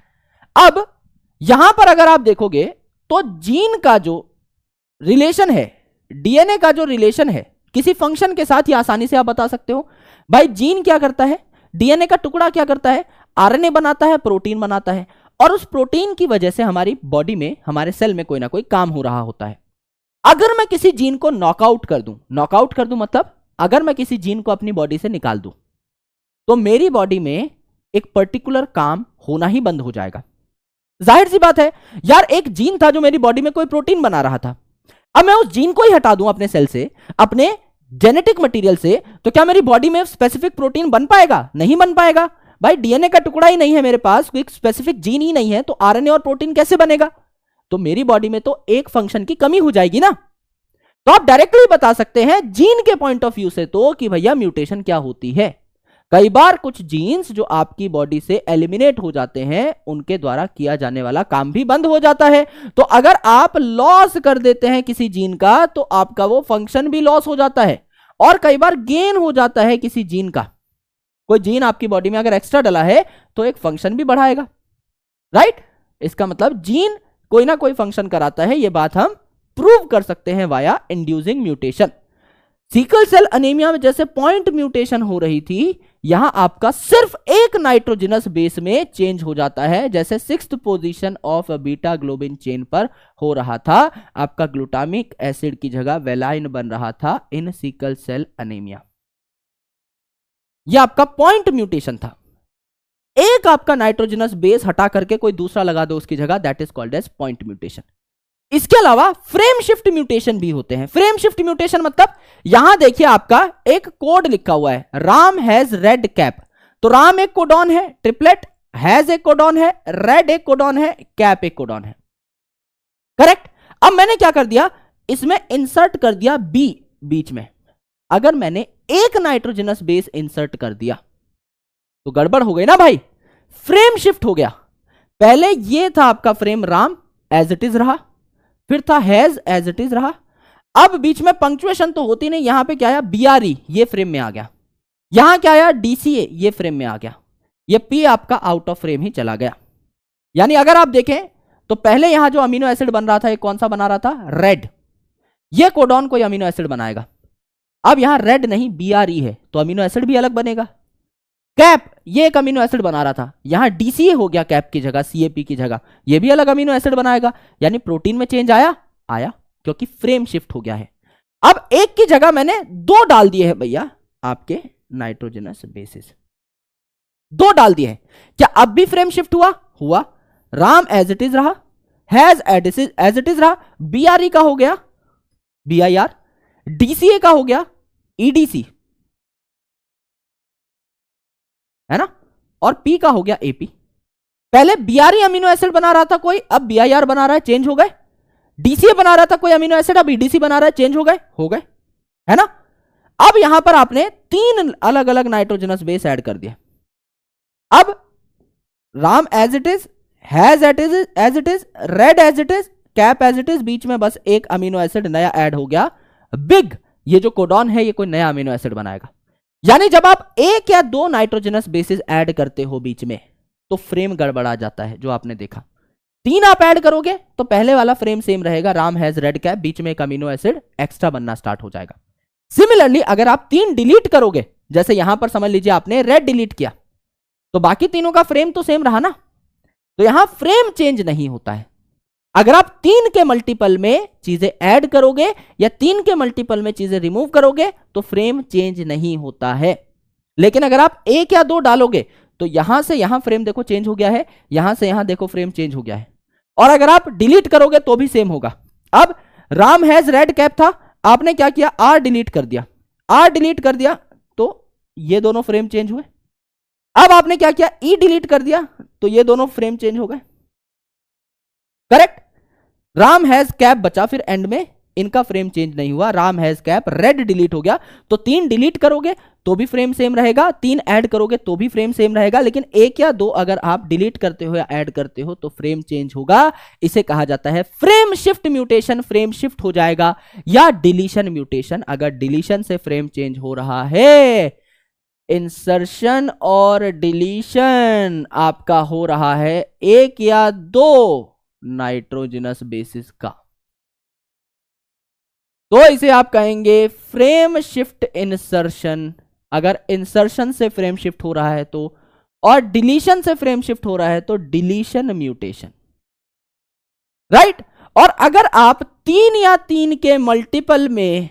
अब यहां पर अगर आप देखोगे तो जीन का जो रिलेशन है, डीएनए का जो रिलेशन है किसी फंक्शन के साथ, ये आसानी से आप बता सकते हो। भाई जीन क्या करता है, डीएनए का टुकड़ा क्या करता है, आरएनए बनाता है, प्रोटीन बनाता है, और उस प्रोटीन की वजह से हमारी बॉडी में, हमारे सेल में कोई ना कोई काम हो रहा होता है। अगर मैं किसी जीन को नॉकआउट कर दूं मतलब अगर मैं किसी जीन को अपनी बॉडी से निकाल दूं तो मेरी बॉडी में एक पर्टिकुलर काम होना ही बंद हो जाएगा। जाहिर सी बात है यार, एक जीन था जो मेरी बॉडी में कोई प्रोटीन बना रहा था, अब मैं उस जीन को ही हटा दूं अपने सेल से, अपने जेनेटिक मटेरियल से, तो क्या मेरी बॉडी में स्पेसिफिक प्रोटीन बन पाएगा? नहीं बन पाएगा। भाई डीएनए का टुकड़ा ही नहीं है मेरे पास, कोई स्पेसिफिक जीन ही नहीं है, तो आरएनए और प्रोटीन कैसे बनेगा? तो मेरी बॉडी में तो एक फंक्शन की कमी हो जाएगी ना। तो आप डायरेक्टली बता सकते हैं जीन के पॉइंट ऑफ व्यू से तो कि भैया म्यूटेशन क्या होती है। कई बार कुछ जीन्स जो आपकी बॉडी से एलिमिनेट हो जाते हैं, उनके द्वारा किया जाने वाला काम भी बंद हो जाता है। तो अगर आप लॉस कर देते हैं किसी जीन का, तो आपका वो फंक्शन भी लॉस हो जाता है, और कई बार गेन हो जाता है किसी जीन का। कोई जीन आपकी बॉडी में अगर एक्स्ट्रा डला है तो एक फंक्शन भी बढ़ाएगा, राइट? इसका मतलब जीन कोई ना कोई फंक्शन कराता है, यह बात हम प्रूव कर सकते हैं via inducing mutation. Sickle cell anaemia में जैसे पॉइंट म्यूटेशन हो रही थी, यहां आपका सिर्फ एक नाइट्रोजनस बेस में चेंज हो जाता है, जैसे 6th position of beta globin chain पर हो रहा था। आपका ग्लूटामिक एसिड की जगह वेलाइन बन रहा था इन सिकल सेल अनीमिया। यह आपका पॉइंट म्यूटेशन था। एक आपका नाइट्रोजनस बेस हटा करके कोई दूसरा लगा दो उसकी जगह, that is called as point mutation. इसके अलावा फ्रेम शिफ्ट म्यूटेशन भी होते हैं। फ्रेम शिफ्ट म्यूटेशन मतलब यहां देखिए आपका एक कोड लिखा हुआ है, राम हैज रेड कैप। तो राम एक कोडॉन है, ट्रिपलेट हैज एक कोडॉन है, रेड एक कोडॉन है, कैप एक कोडॉन है, करेक्ट। अब मैंने क्या कर दिया, इसमें इंसर्ट कर दिया बी बीच में। अगर मैंने एक नाइट्रोजनस बेस इंसर्ट कर दिया तो गड़बड़ हो गई ना भाई, फ्रेम शिफ्ट हो गया। पहले ये था आपका फ्रेम राम एज इट इज रहा, फिर था हैज एज इट इज रहा। अब बीच में पंक्चुएशन तो होती नहीं, यहां पे क्या आया, बीआरई ये फ्रेम में आ गया, यहां क्या आया, डीसीए ये फ्रेम में आ गया, ये पी आपका आउट ऑफ फ्रेम ही चला गया। यानी अगर आप देखें तो पहले यहां जो अमीनो एसिड बन रहा था, ये कौन सा बना रहा था, रेड, ये कोडॉन कोई अमीनो एसिड बनाएगा। अब यहां रेड नहीं बीआरई है, तो अमीनो एसिड भी अलग बनेगा। कैप ये एक अमीनो एसिड बना रहा था, यहां डीसीए हो गया कैप की जगह, सीएपी की जगह, ये भी अलग अमीनो एसिड बनाएगा। यानी प्रोटीन में चेंज आया, क्योंकि फ्रेम शिफ्ट हो गया है। अब एक की जगह मैंने दो डाल दिए हैं भैया आपके नाइट्रोजनस बेसिस, दो डाल दिए हैं। क्या अब भी फ्रेम शिफ्ट हुआ? राम एज इट इज रहा, हैज एज इट इज रहा, बीआरई का हो गया बीआईआर, डीसीए का हो गया ईडीसी, है ना, और पी का हो गया एपी। पहले बीआरई अमीनो एसिड बना रहा था कोई, अब बीआईआर बना रहा है, चेंज हो गए। डीसीए बना रहा था कोई अमीनो एसिड, अब ईडीसी बना रहा है, चेंज हो गए, है ना। अब यहां पर आपने तीन अलग अलग नाइट्रोजनस बेस ऐड कर दिया। अब ram as it is, has as it is, red as it is, cap as it is, बीच में बस एक अमीनो एसिड नया ऐड हो गया, बिग, ये जो कोडॉन है ये कोई नया अमीनो एसिड बनाएगा। यानी जब आप एक या दो नाइट्रोजनस बेसिस ऐड करते हो बीच में, तो फ्रेम गड़बड़ा जाता है, जो आपने देखा। तीन आप ऐड करोगे तो पहले वाला फ्रेम सेम रहेगा, राम हैज रेड कैप, बीच में एक अमीनो एसिड एक्स्ट्रा बनना स्टार्ट हो जाएगा। सिमिलरली अगर आप तीन डिलीट करोगे, जैसे यहां पर समझ लीजिए आपने रेड डिलीट किया, तो बाकी तीनों का फ्रेम तो सेम रहा ना, तो यहां फ्रेम चेंज नहीं होता है। अगर आप तीन के मल्टीपल में चीजें ऐड करोगे या तीन के मल्टीपल में चीजें रिमूव करोगे तो फ्रेम चेंज नहीं होता है। लेकिन अगर आप एक या दो डालोगे तो यहां से यहां फ्रेम देखो चेंज हो गया है, यहां से यहां देखो फ्रेम चेंज हो गया है, और अगर आप डिलीट करोगे तो भी सेम होगा। अब राम हैज रेड कैप था, आपने क्या किया, आर डिलीट कर दिया, तो ये दोनों फ्रेम चेंज हुए। अब आपने क्या किया, ई डिलीट कर दिया, तो ये दोनों फ्रेम चेंज हो गए, करेक्ट। राम हैज कैप बचा, फिर एंड में इनका फ्रेम चेंज नहीं हुआ, Ram has cap, red delete हो गया, तो तीन डिलीट करोगे तो भी फ्रेम सेम रहेगा, तीन ऐड करोगे तो भी फ्रेम सेम रहेगा, लेकिन एक या दो अगर आप डिलीट करते हो या ऐड करते हो तो फ्रेम चेंज होगा। इसे कहा जाता है frame shift mutation, frame shift हो जाएगा, या डिलीशन म्यूटेशन, अगर डिलीशन से फ्रेम चेंज हो रहा है इंसर्शन और डिलीशन आपका हो रहा है एक या दो नाइट्रोजनस बेसिस का, तो इसे आप कहेंगे फ्रेम शिफ्ट इंसर्शन। अगर इंसर्शन से फ्रेम शिफ्ट हो रहा है तो, और डिलीशन से फ्रेम शिफ्ट हो रहा है तो डिलीशन म्यूटेशन, राइट। और अगर आप 3 या 3 के मल्टीपल में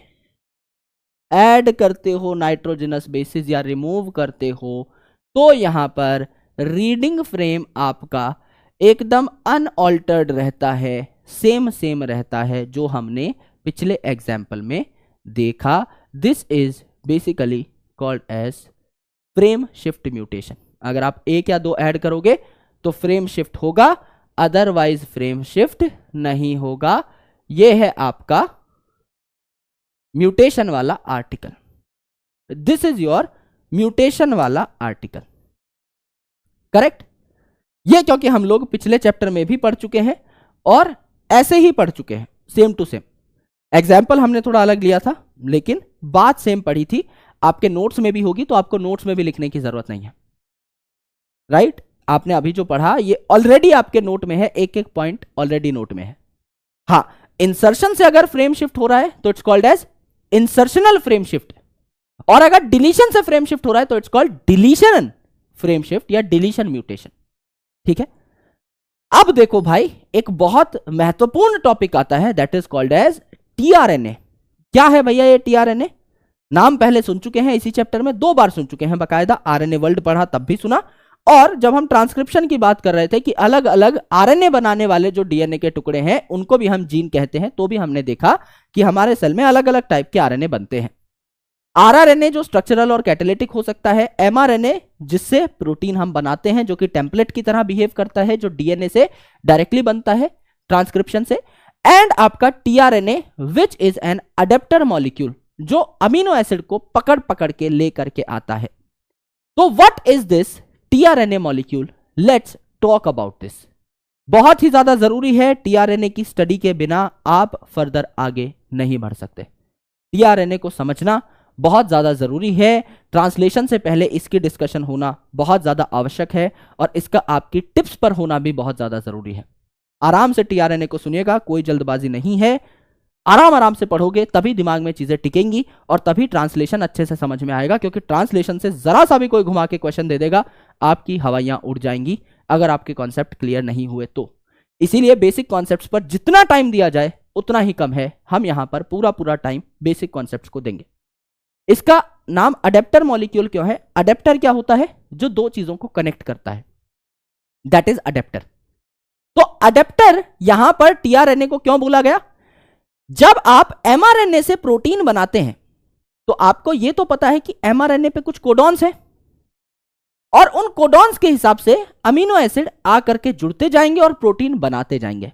ऐड करते हो नाइट्रोजनस बेसिस या रिमूव करते हो, तो यहां पर रीडिंग फ्रेम आपका एकदम अनऑल्टर्ड रहता है, सेम रहता है जो हमने पिछले एग्जाम्पल में देखा। This is basically called as frame shift mutation. अगर आप 1 या 2 ऐड करोगे तो फ्रेम शिफ्ट होगा, अदरवाइज फ्रेम शिफ्ट नहीं होगा। यह है आपका म्यूटेशन वाला article. This is your mutation वाला आर्टिकल, करेक्ट। ये क्योंकि हम लोग पिछले चैप्टर में भी पढ़ चुके हैं और ऐसे ही पढ़ चुके हैं, सेम टू सेम। एग्जाम्पल हमने थोड़ा अलग लिया था लेकिन बात सेम पढ़ी थी। आपके नोट्स में भी होगी तो आपको नोट्स में भी लिखने की जरूरत नहीं है, राइट। आपने अभी जो पढ़ा ये ऑलरेडी आपके नोट में है, एक एक पॉइंट ऑलरेडी नोट में है। हाँ, इंसर्शन से अगर फ्रेम शिफ्ट हो रहा है तो it's called as insertional frame shift, और अगर डिलीशन से फ्रेम शिफ्ट हो रहा है तो it's called deletion frame shift या डिलीशन म्यूटेशन, ठीक है। अब देखो भाई, एक बहुत महत्वपूर्ण टॉपिक आता है, that is called as tRNA. क्या है भैया ये टीआरएनए? नाम पहले सुन चुके हैं, इसी चैप्टर में 2 बार सुन चुके हैं बकायदा। आरएनए वर्ल्ड पढ़ा तब भी सुना, और जब हम ट्रांसक्रिप्शन की बात कर रहे थे कि अलग अलग आरएनए बनाने वाले जो डीएनए के टुकड़े हैं उनको भी हम जीन कहते हैं, तो भी हमने देखा कि हमारे सेल में अलग अलग टाइप के आरएनए बनते हैं। आरआरएनए जो स्ट्रक्चरल और कैटालिटिक हो सकता है, एमआरएनए जिससे प्रोटीन हम बनाते हैं जो कि टेम्पलेट की तरह बिहेव करता है, जो डीएनए से डायरेक्टली बनता है ट्रांसक्रिप्शन से, एंड आपका tRNA which is an adapter molecule जो अमीनो एसिड को पकड़ पकड़ के लेकर के आता है। तो what is this tRNA molecule? Let's talk about this. बहुत ही ज्यादा जरूरी है, टीआरएनए की स्टडी के बिना आप फर्दर आगे नहीं बढ़ सकते। टीआरएनए को समझना बहुत ज्यादा जरूरी है, ट्रांसलेशन से पहले इसकी डिस्कशन होना बहुत ज्यादा आवश्यक है, और इसका आपकी टिप्स पर होना भी बहुत ज्यादा जरूरी है। आराम से टीआरएनए को सुनिएगा, कोई जल्दबाजी नहीं है। आराम से पढ़ोगे तभी दिमाग में चीजें टिकेंगी और तभी ट्रांसलेशन अच्छे से समझ में आएगा, क्योंकि ट्रांसलेशन से जरा सा भी कोई घुमा के क्वेश्चन दे देगा, आपकी हवाइयां उड़ जाएंगी अगर आपके कॉन्सेप्ट क्लियर नहीं हुए तो। इसीलिए बेसिक कॉन्सेप्ट्स पर जितना टाइम दिया जाए उतना ही कम है। हम यहां पर पूरा टाइम बेसिक कॉन्सेप्ट्स को देंगे। इसका नाम अडेप्टर मॉलिक्यूल क्यों है? अडेप्टर क्या होता है? जो 2 चीजों को कनेक्ट करता है, दैट इज अडेप्टर। तो अडेप्टर यहां पर टीआरएनए को क्यों बोला गया? जब आप एमआरएनए से प्रोटीन बनाते हैं तो आपको यह तो पता है कि एमआरएनए पे कुछ कोडॉन्स हैं, और उन कोडॉन्स के हिसाब से अमीनो एसिड आकर के जुड़ते जाएंगे और प्रोटीन बनाते जाएंगे।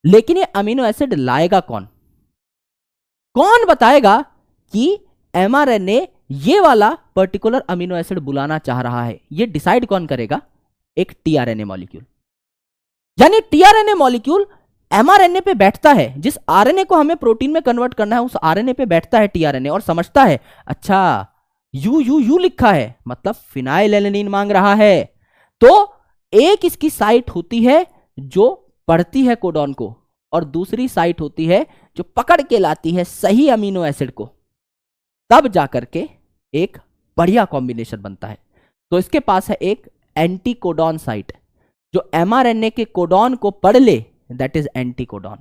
लेकिन ये अमीनो एसिड लाएगा कौन? कौन बताएगा कि एमआरएनए ये वाला पर्टिकुलर अमीनो एसिड बुलाना चाह रहा है? ये डिसाइड कौन करेगा? एक टीआरएनए मॉलिक्यूल। यानी टीआरएनए मॉलिक्यूल एमआरएनए पे बैठता है, जिस आरएनए को हमें प्रोटीन में कन्वर्ट करना है उस आरएनए पे बैठता है टीआरएनए, और समझता है अच्छा यू लिखा है मतलब फिनाइलएलेनिन मांग रहा है। तो एक इसकी साइट होती है जो पढ़ती है कोडॉन को, और दूसरी साइट होती है जो पकड़ के लाती है सही अमीनो एसिड को, तब जाकर के एक बढ़िया कॉम्बिनेशन बनता है। तो इसके पास है एक एंटी कोडॉन साइट जो एमआरएनए के कोडॉन को पढ़ ले, दैट इज एंटी कोडॉन,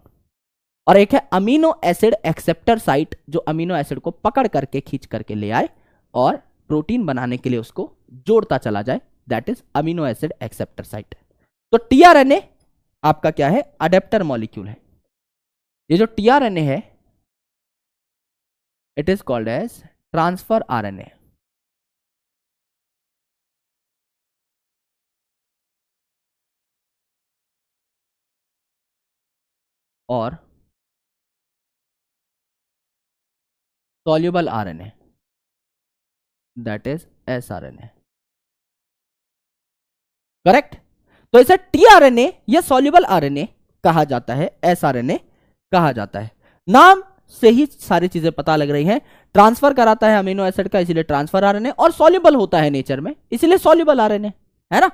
और एक है अमीनो एसिड एक्सेप्टर साइट जो अमीनो एसिड को पकड़ करके खींच करके ले आए और प्रोटीन बनाने के लिए उसको जोड़ता चला जाए, that is amino acid acceptor site. तो टीआरएनए आपका क्या है? अडेप्टर मॉलिक्यूल है। ये जो टीआरएनए है it is called as transfer RNA. और soluble RNA, that is sRNA, correct. तो इसे टीआरएनए या सॉल्युबल आरएनए कहा जाता है, एसआरएनए कहा जाता है। नाम से ही सारी चीजें पता लग रही हैं। ट्रांसफर कराता है अमीनो एसिड का, इसीलिए ट्रांसफर आरएनए, और सॉल्युबल होता है नेचर में, इसीलिए सॉल्युबल आरएनए, है ना।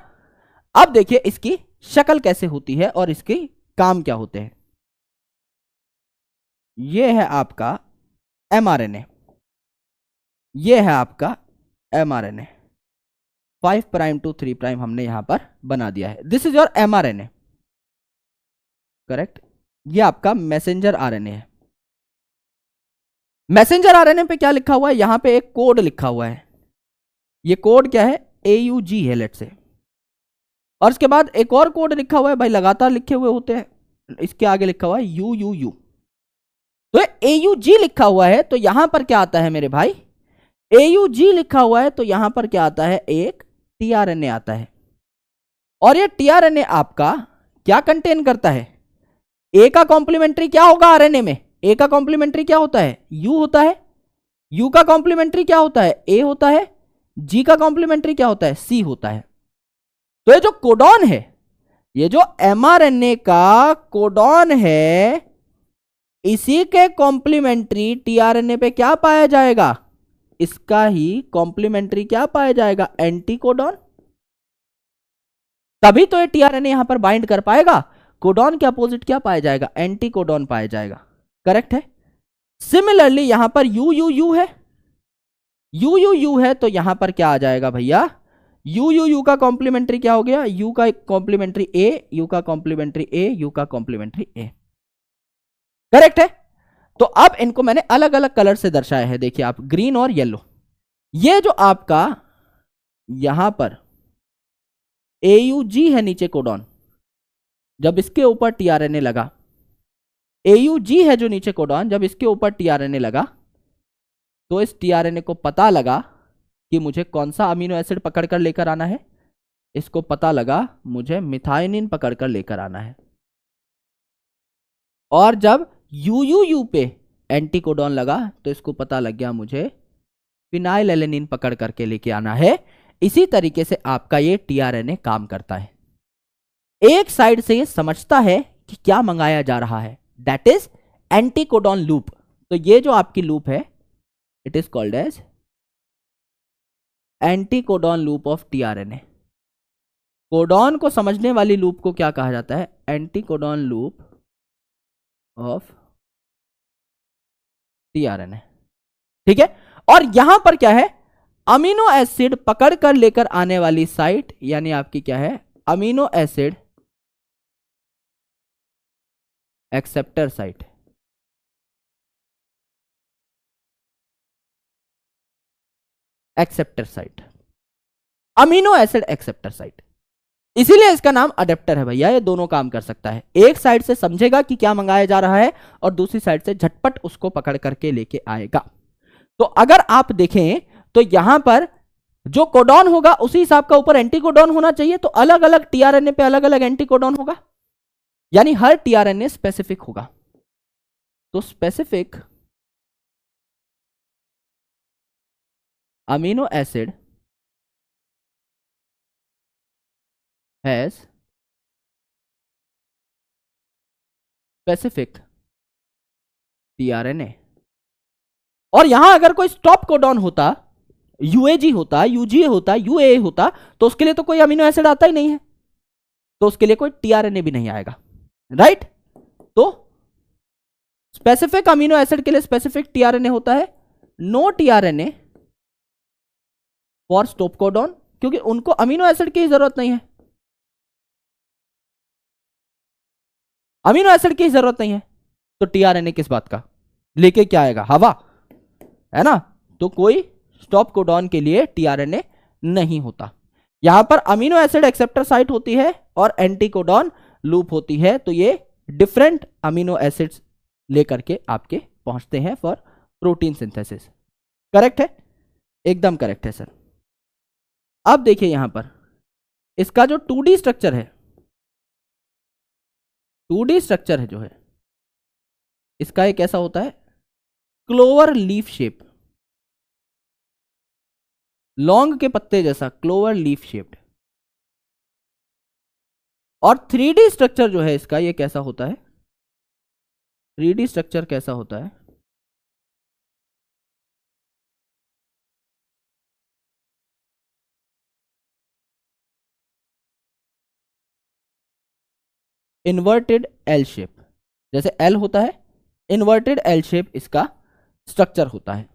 अब देखिए इसकी शक्ल कैसे होती है और इसके काम क्या होते हैं। ये है आपका एमआरएनए, ये है आपका एमआरएनए, 5 प्राइम टू 3 प्राइम हमने यहां पर बना दिया है। This is your mRNA, correct. ये आपका मैसेंजर आरएनए है। मैसेंजर आरएनए पे क्या लिखा हुआ है, यहां पे एक कोड लिखा हुआ है। ये कोड क्या है, AUG है लेट से, और इसके बाद एक और कोड लिखा हुआ है, भाई लगातार लिखे हुए होते हैं, इसके आगे लिखा हुआ है UUU। तो AUG लिखा हुआ है तो यहां पर क्या आता है मेरे भाई, AUG लिखा हुआ है तो यहां पर क्या आता है, एक टीआरएनए आता है। और ये टीआरएनए आपका क्या कंटेन करता है, ए का कॉम्प्लीमेंट्री क्या होगा आरएनए में, ए का कॉम्प्लीमेंट्री क्या होता है, यू होता है, यू का कॉम्प्लीमेंट्री क्या होता है, ए होता है, जी का कॉम्प्लीमेंट्री क्या होता है, सी होता है। तो ये जो कोडॉन है, ये जो एमआरएनए का कोडॉन है, इसी के कॉम्प्लीमेंट्री टीआरएनए पे क्या पाया जाएगा, इसका ही कॉम्प्लीमेंट्री क्या पाया जाएगा, एंटीकोडॉन। तभी तो ये टीआरएनए यहां पर बाइंड कर पाएगा, कोडॉन के अपोजिट क्या पाया जाएगा, एंटीकोडॉन पाया जाएगा, करेक्ट है। सिमिलरली यहां पर UUU है, UUU है तो यहां पर क्या आ जाएगा भैया, UUU का कॉम्प्लीमेंट्री क्या हो गया, U का कॉम्प्लीमेंट्री A, U का कॉम्प्लीमेंट्री A, U का कॉम्प्लीमेंट्री A, करेक्ट है। तो अब इनको मैंने अलग अलग कलर से दर्शाया है, देखिए आप, ग्रीन और येलो। ये जो आपका यहां पर AUG है नीचे कोडॉन, जब इसके ऊपर टीआरएनए लगा, AUG है जो नीचे कोडॉन, जब इसके ऊपर टीआरएनए लगा तो इस टीआरएनए को पता लगा कि मुझे कौन सा अमीनो एसिड पकड़कर लेकर आना है, इसको पता लगा मुझे मिथायोनिन पकड़कर लेकर आना है। और जब UUU पे एंटीकोडॉन लगा तो इसको पता लग गया मुझे फिनाइल एलेनिन पकड़ करके लेके आना है। इसी तरीके से आपका ये टीआरएनए काम करता है, एक साइड से ये समझता है कि क्या मंगाया जा रहा है, दैट इज एंटीकोडॉन लूप। तो ये जो आपकी लूप है, it is called as anticodon loop of tRNA. Codon को समझने वाली लूप को क्या कहा जाता है, एंटीकोडॉन लूप ऑफ टीआरएनए, ठीक है। और यहां पर क्या है, अमीनो एसिड पकड़ कर लेकर आने वाली साइट, यानी आपकी क्या है, amino acid acceptor site, acceptor site, amino acid acceptor site, इसीलिए इसका नाम अडेप्टर है भैया। ये दोनों काम कर सकता है, एक साइड से समझेगा कि क्या मंगाया जा रहा है और दूसरी साइड से झटपट उसको पकड़ करके लेके आएगा। तो अगर आप देखें तो यहां पर जो कोडॉन होगा उसी हिसाब का ऊपर एंटीकोडॉन होना चाहिए, तो अलग अलग टीआरएनए पे अलग अलग एंटीकोडॉन होगा, यानी हर टीआरएनए स्पेसिफिक होगा। तो specific amino acid has specific tRNA. और यहां अगर कोई स्टॉप कोडॉन होता, UAG होता, UGA होता, UAA होता, तो उसके लिए तो कोई अमीनो एसिड आता ही नहीं है, तो उसके लिए कोई टीआरएनए भी नहीं आएगा, राइट। तो स्पेसिफिक अमीनो एसिड के लिए स्पेसिफिक टीआरएनए होता है, no tRNA for stop codon, क्योंकि उनको अमीनो एसिड की जरूरत नहीं है, अमीनो एसिड की जरूरत नहीं है, तो टीआरएनए किस बात का लेके क्या आएगा, हवा, है ना। तो कोई स्टॉप कोडॉन के लिए टीआरएनए नहीं होता। यहां पर अमीनो एसिड एक्सेप्टर साइट होती है और एंटीकोडॉन लूप होती है, तो ये डिफरेंट अमीनो एसिड्स लेकर के आपके पहुंचते हैं फॉर प्रोटीन सिंथेसिस, करेक्ट है, एकदम करेक्ट है सर। अब देखिए यहां पर इसका जो 2D स्ट्रक्चर है, 2D स्ट्रक्चर है जो है इसका एक ऐसा होता है क्लोवर लीफ शेप, लौंग के पत्ते जैसा क्लोवर लीफ शेप्ड। और 3D स्ट्रक्चर जो है इसका, ये कैसा होता है, 3D स्ट्रक्चर कैसा होता है, इन्वर्टेड एल शेप, जैसे एल होता है, इन्वर्टेड एल शेप इसका स्ट्रक्चर होता है।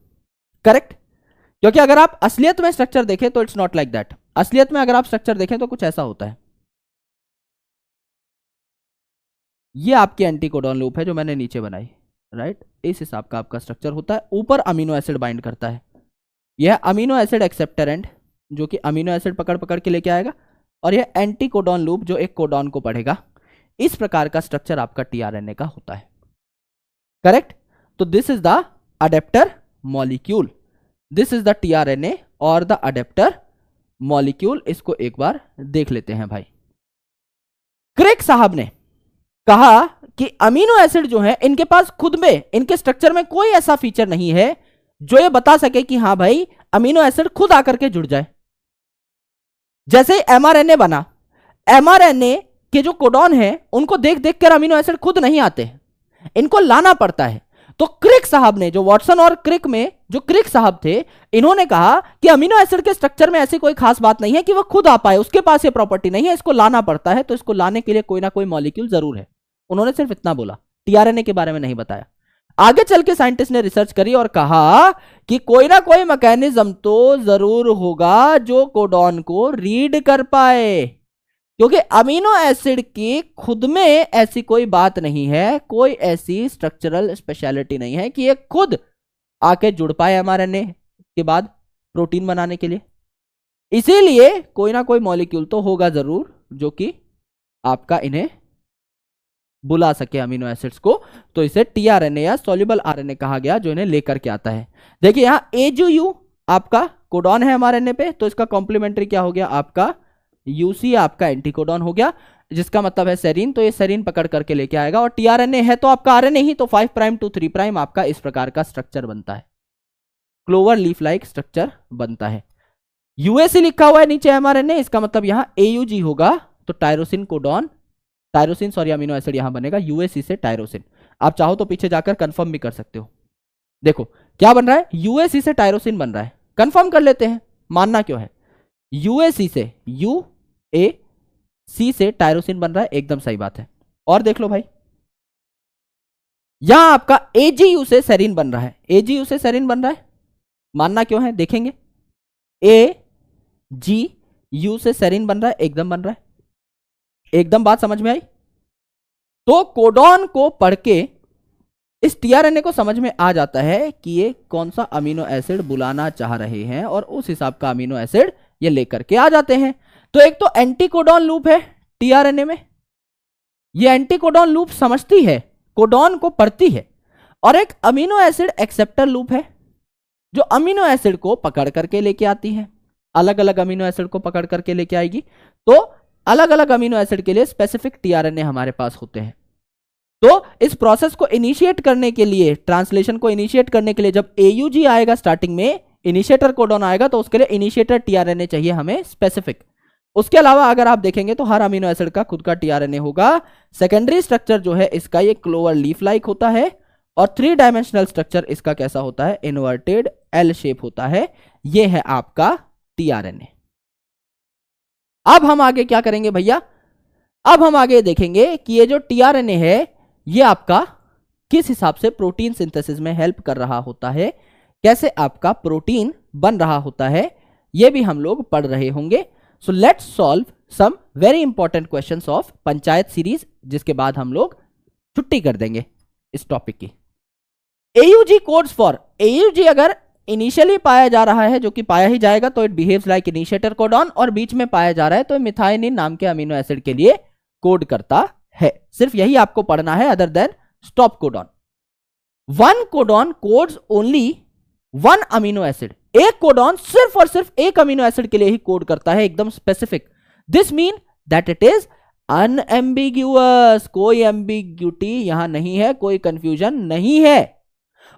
करेक्ट? क्योंकि अगर आप असलियत में स्ट्रक्चर देखें तो इट्स नॉट लाइक दैट। असलियत में अगर आप स्ट्रक्चर देखें तो कुछ ऐसा होता है। ये आपकी एंटीकोडॉन लूप है जो मैंने नीचे बनाई, राइट? इस हिसाब का आपका स्ट्रक्चर होता है। ऊपर अमीनो एसिड बाइंड करता है, यह अमीनो एसिड एक्सेप्टेरेंट जो कि अमीनो एसिड पकड़ पकड़ के लेके आएगा, और यह एंटीकोडॉन लूप जो एक कोडॉन को पढ़ेगा। इस प्रकार का स्ट्रक्चर आपका टीआरएनए का होता है। करेक्ट? तो this is the adapter molecule, this is the tRNA और द अडेप्टर मॉलिक्यूल। इसको एक बार देख लेते हैं भाई। क्रिक साहब ने कहा कि अमीनो एसिड जो है इनके पास खुद में, इनके स्ट्रक्चर में कोई ऐसा फीचर नहीं है जो ये बता सके कि हां भाई अमीनो एसिड खुद आकर के जुड़ जाए। जैसे एमआरएनए बना, एमआरएनए के जो कोडॉन है उनको देख देख कर अमीनो एसिड खुद नहीं आते हैं, इनको लाना पड़ता है। तो क्रिक साहब ने, जो वाटसन और क्रिक में जो क्रिक साहब थे, इन्होंने कहा कि अमीनो एसिड के स्ट्रक्चर में ऐसी कोई खास बात नहीं है कि वो खुद आ पाए, उसके पास ये प्रॉपर्टी नहीं है, इसको लाना पड़ता है। तो इसको लाने के लिए कोई ना कोई मॉलिक्यूल जरूर है। उन्होंने सिर्फ इतना बोला, टीआरएनए के बारे में नहीं बताया। आगे चल के साइंटिस्ट ने रिसर्च करी और कहा कि कोई ना कोई मैकेनिज्म तो जरूर होगा जो कोडॉन को रीड कर पाए, क्योंकि अमीनो एसिड की खुद में ऐसी कोई बात नहीं है, कोई ऐसी स्ट्रक्चरल स्पेशलिटी नहीं है कि ये खुद आके जुड़ पाए एमआरएनए के बाद प्रोटीन बनाने के लिए। इसीलिए कोई ना कोई मॉलिक्यूल तो होगा जरूर जो कि आपका इन्हें बुला सके अमीनो एसिड्स को। तो इसे टीआरएनए या सॉल्युबल आरएनए कहा गया, जो इन्हें लेकर के आता है। देखिए यहां एजीयू आपका कोडॉन है एमआरएनए पे, तो इसका कॉम्प्लीमेंट्री क्या हो गया आपका यूसी, आपका एंटीकोडॉन हो गया, जिसका मतलब है सेरीन। तो ये सेरीन पकड़ करके लेके आएगा, और टीआरएनए है तो आपका आरएनए ही, तो 5 प्राइम टू 3 प्राइम आपका इस प्रकार का स्ट्रक्चर बनता है, क्लोवर लीफ लाइक स्ट्रक्चर बनता है। यूएसी लिखा हुआ है नीचे एमआरएनए, इसका मतलब यहां एयूजी होगा, तो tyrosine codon, tyrosine sorry amino acid यहां बनेगा यूएसी से टायरोसिन। आप चाहो तो पीछे जाकर कंफर्म भी कर सकते हो। देखो क्या बन रहा है, यूएसी से टायरोसिन बन रहा है। कंफर्म कर लेते हैं, मानना क्यों है, यूएसी से यूएसी से टायरोसिन बन रहा है, एकदम सही बात है। और देख लो भाई, यहां आपका एजीयू से सेरीन बन रहा है, एजीयू से सेरीन बन रहा है, मानना क्यों है देखेंगे। एजीयू से सेरीन बन रहा है, एकदम बन रहा है, एकदम बात समझ में आई। तो कोडॉन को पढ़ के इस टीआरएनए को समझ में आ जाता है कि ये कौन सा अमीनो एसिड बुलाना चाह रहे हैं, और उस हिसाब का अमीनो एसिड ये लेकर के आ जाते हैं। तो एक तो एंटीकोडॉन लूप है टीआरएनए में, ये एंटीकोडॉन लूप समझती है, कोडॉन को पढ़ती है, और एक अमीनो एसिड एक्सेप्टर लूप है जो अमीनो एसिड को पकड़ करके लेके आती है, अलग अलग अमीनो एसिड को पकड़ करके लेके आएगी। तो अलग अलग अमीनो एसिड के लिए स्पेसिफिक टीआरएनए हमारे पास होते हैं। तो इस प्रोसेस को इनिशिएट करने के लिए, ट्रांसलेशन को इनिशिएट करने के लिए, जब एयूजी आएगा स्टार्टिंग में, इनिशिएटर कोडॉन आएगा, तो उसके लिए इनिशिएटर टीआरएनए चाहिए हमें स्पेसिफिक। उसके अलावा अगर आप देखेंगे तो हर अमीनो एसिड का खुद का टीआरएनए होगा। सेकेंडरी स्ट्रक्चर जो है इसका ये क्लोवर लीफ लाइक होता है, और 3 डायमेंशनल स्ट्रक्चर इसका कैसा होता है, इन्वर्टेड एल शेप होता है। ये है आपका टीआरएनए। अब हम आगे क्या करेंगे भैया, अब हम आगे देखेंगे कि ये जो टीआरएनए है ये आपका किस हिसाब से प्रोटीन सिंथेसिस में हेल्प कर रहा होता है, कैसे आपका प्रोटीन बन रहा होता है, ये भी हम लोग पढ़ रहे होंगे। So let's solve some very important questions of panchayat series, जिसके बाद हम लोग छुट्टी कर देंगे इस टॉपिक की। एयूजी कोड्स फॉर, एयूजी अगर इनिशियली पाया जा रहा है, जो कि पाया ही जाएगा, तो it behaves like initiator codon, और बीच में पाया जा रहा है तो मिथाइनिन नाम के अमीनो एसिड के लिए कोड करता है। सिर्फ यही आपको पढ़ना है, other than stop codon. 1 codon codes only 1 amino acid, एक कोडॉन सिर्फ और सिर्फ एक अमीनो एसिड के लिए ही कोड करता है, एकदम specific. This mean that it is unambiguous, कोई एम्बिग्यूटी यहां नहीं है, कोई कंफ्यूजन नहीं है।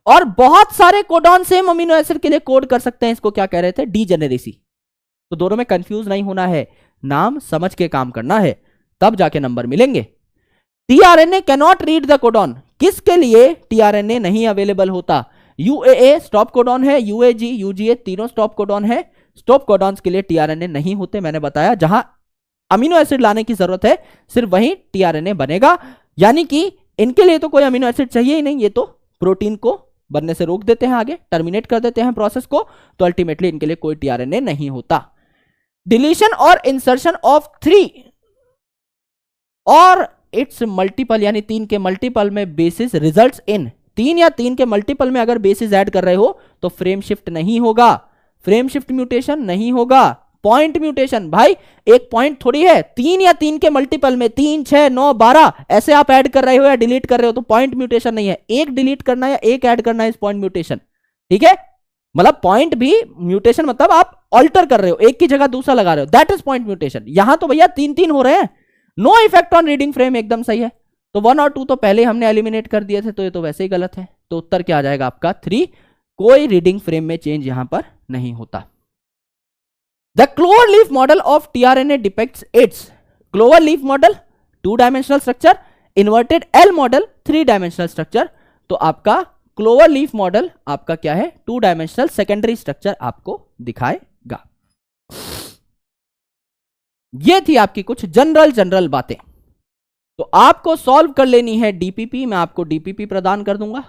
और बहुत सारे कोडॉन सेम अमीनो एसिड के लिए कोड कर सकते हैं, इसको क्या कह रहे थे, डीजेनेरेसी। तो दोनों में कंफ्यूज नहीं होना है, नाम समझ के काम करना है, तब जाके नंबर मिलेंगे। TRNA can not read the codon, किसके लिए टीआरएनए नहीं अवेलेबल होता, यूएए स्टॉप कोडॉन है, यूएजी यूजीए तीनों स्टॉप कोडॉन है। स्टॉप कोडॉन्स के लिए टीआरएनए नहीं होते, मैंने बताया। जहां अमीनो एसिड लाने की जरूरत है, सिर्फ वही टीआरएनए बनेगा। यानी कि इनके लिए तो कोई अमीनो एसिड चाहिए ही नहीं, ये तो प्रोटीन को बनने से रोक देते हैं, आगे टर्मिनेट कर देते हैं प्रोसेस को, तो अल्टीमेटली इनके लिए कोई टीआरएनए नहीं होता। डिलीशन और इंसर्शन ऑफ 3 और इट्स मल्टीपल, यानी 3 के मल्टीपल में बेसिस रिजल्ट्स इन, 3 या 3 के मल्टीपल में अगर बेसिस ऐड कर रहे हो तो फ्रेम शिफ्ट नहीं होगा, फ्रेम शिफ्ट म्यूटेशन नहीं होगा, पॉइंट म्यूटेशन। भाई एक पॉइंट थोड़ी है, 3 या 3 के मल्टीपल में 3, 6, 9, 12 ऐसे आप ऐड कर रहे हो या डिलीट कर रहे हो तो पॉइंट म्यूटेशन नहीं है। एक डिलीट करना या एक ऐड करना इस पॉइंट म्यूटेशन, ठीक है। मतलब पॉइंट भी म्यूटेशन, मतलब आप ऑल्टर कर रहे हो, एक की जगह दूसरा लगा रहे हो, दैट इज पॉइंट म्यूटेशन। यहां तो भैया 3-3 हो रहे हैं, no effect on reading frame, एकदम सही है। तो 1 और 2 तो पहले हमने एलिमिनेट कर दिए थे, तो ये तो वैसे ही गलत है। तो उत्तर क्या आ जाएगा आपका 3, कोई रीडिंग फ्रेम में चेंज यहां पर नहीं होता। The clover leaf model of tRNA depicts its clover leaf model 2-dimensional structure, inverted L model 3-dimensional structure। तो आपका क्लोवर लीफ मॉडल आपका क्या है, 2-dimensional सेकेंडरी स्ट्रक्चर आपको दिखाएगा। ये थी आपकी कुछ जनरल बातें। तो आपको सॉल्व कर लेनी है डीपीपी, मैं आपको डीपीपी प्रदान कर दूंगा,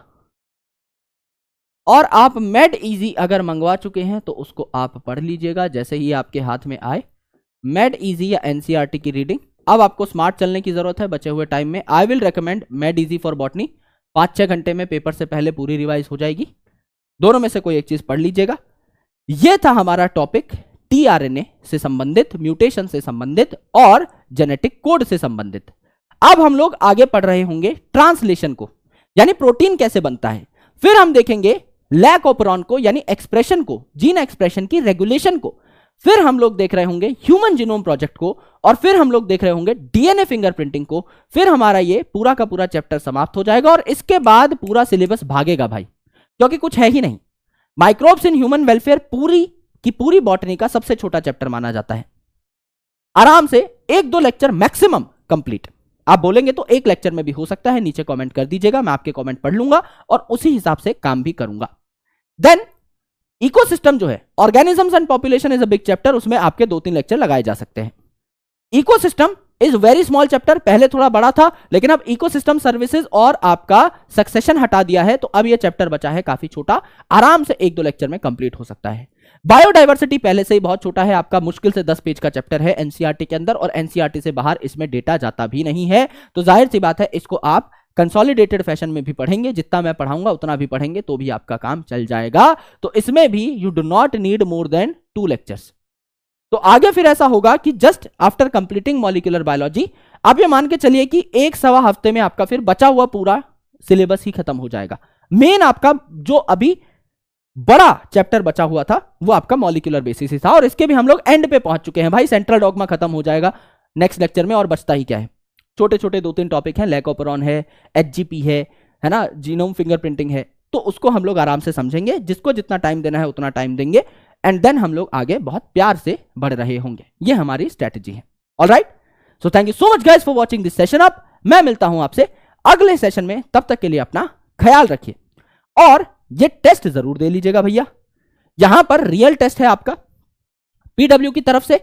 और आप मेड इजी अगर मंगवा चुके हैं तो उसको आप पढ़ लीजिएगा जैसे ही आपके हाथ में आए, मेड इजी या एनसीईआरटी की रीडिंग। अब आपको स्मार्ट चलने की जरूरत है बचे हुए टाइम में। I will recommend made easy for botany, 5-6 घंटे में पेपर से पहले पूरी रिवाइज हो जाएगी, दोनों में से कोई एक चीज पढ़ लीजिएगा। यह था हमारा टॉपिक टीआरएनए से संबंधित, म्यूटेशन से संबंधित और जेनेटिक कोड से संबंधित। अब हम लोग आगे पढ़ रहे होंगे ट्रांसलेशन को, यानी प्रोटीन कैसे बनता है, फिर हम देखेंगे लैक ऑपरॉन को यानी एक्सप्रेशन को, जीन एक्सप्रेशन की रेगुलेशन को, फिर हम लोग देख रहे होंगे ह्यूमन जीनोम प्रोजेक्ट को, और फिर हम लोग देख रहे होंगे डीएनए फिंगरप्रिंटिंग को। फिर हमारा ये पूरा का पूरा चैप्टर समाप्त हो जाएगा और इसके बाद पूरा सिलेबस भागेगा भाई, क्योंकि कुछ है ही नहीं। माइक्रोब्स इन ह्यूमन वेलफेयर पूरी की पूरी बॉटनी का सबसे छोटा चैप्टर माना जाता है, आराम से 1-2 लेक्चर मैक्सिमम कंप्लीट। आप बोलेंगे तो 1 लेक्चर में भी हो सकता है, नीचे कमेंट कर दीजिएगा, मैं आपके कमेंट पढ़ लूंगा और उसी हिसाब से काम भी करूंगा। देन इकोसिस्टम जो है, organisms and population is a big chapter, उसमें आपके 2-3 लेक्चर लगाए जा सकते हैं। Ecosystem is very small chapter, पहले थोड़ा बड़ा था लेकिन अब इकोसिस्टम सर्विसेज और आपका सक्सेशन हटा दिया है, तो अब यह चैप्टर बचा है काफी छोटा, आराम से 1-2 लेक्चर में कंप्लीट हो सकता है। बायोडाइवर्सिटी पहले से ही बहुत छोटा है आपका, मुश्किल से 10 पेज का चैप्टर है एनसीईआरटी के अंदर, और एनसीईआरटी से बाहर इसमें डेटा जाता भी नहीं है, तो जाहिर सी बात है इसको आप कंसोलिडेटेड फैशन में भी पढ़ेंगे, जितना मैं पढ़ाऊंगा उतना भी पढ़ेंगे तो भी आपका काम चल जाएगा। तो इसमें भी you do not need more than 2 lectures. तो आगे फिर ऐसा होगा कि just after completing molecular biology, आप ये मान के चलिए कि 1-1.25 हफ्ते में आपका फिर बचा हुआ पूरा सिलेबस ही खत्म हो जाएगा। मेन आपका जो अभी बड़ा चैप्टर बचा हुआ था वो आपका मॉलिक्यूलर बेसिस ही था, और इसके भी हम लोग एंड पे पहुंच चुके हैं भाई, सेंट्रल डॉगमा खत्म हो जाएगा नेक्स्ट लेक्चर में, और बचता ही क्या है, छोटे छोटे 2-3 टॉपिक हैं, लैक ऑपरॉन है, एचजीपी है ना, जीनोम फिंगरप्रिंटिंग है, तो उसको हम लोग आराम से समझेंगे, जिसको जितना टाइम देना है उतना टाइम देंगे, एंड देन हम लोग आगे बहुत प्यार से बढ़ रहे होंगे। ये हमारी स्ट्रेटेजी है। Alright, so thank you so much guys for watching this session. अब मैं मिलता हूं आपसे अगले सेशन में, तब तक के लिए अपना ख्याल रखिए, और ये टेस्ट जरूर दे लीजिएगा भैया। यहां पर रियल टेस्ट है आपका पीडब्ल्यू की तरफ से,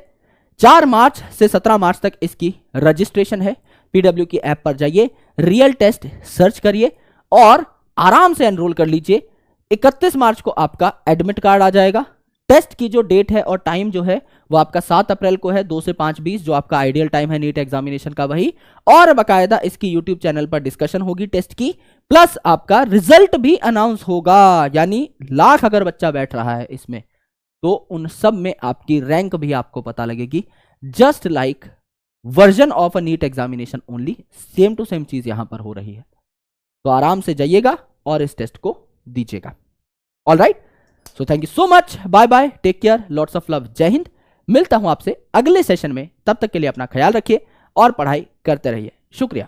4 मार्च से 17 मार्च तक इसकी रजिस्ट्रेशन है। पीडब्ल्यू की ऐप पर जाइए, रियल टेस्ट सर्च करिए और आराम से एनरोल कर लीजिए। 31 मार्च को आपका एडमिट कार्ड आ जाएगा। टेस्ट की जो डेट है और टाइम जो है वो आपका 7 अप्रैल को है, 2 से 5:20, जो आपका आइडियल टाइम है नीट एग्जामिनेशन का वही, और बाकायदा इसकी यूट्यूब चैनल पर डिस्कशन होगी टेस्ट की, प्लस आपका रिजल्ट भी अनाउंस होगा। यानी लाख अगर बच्चा बैठ रहा है इसमें तो उन सब में आपकी रैंक भी आपको पता लगेगी, just like version of a NEET examination only, same to same चीज यहां पर हो रही है। तो आराम से जाइएगा और इस टेस्ट को दीजिएगा। Alright, so thank you so much, bye bye, take care, lots of love, जय हिंद। मिलता हूं आपसे अगले सेशन में, तब तक के लिए अपना ख्याल रखिए और पढ़ाई करते रहिए। शुक्रिया।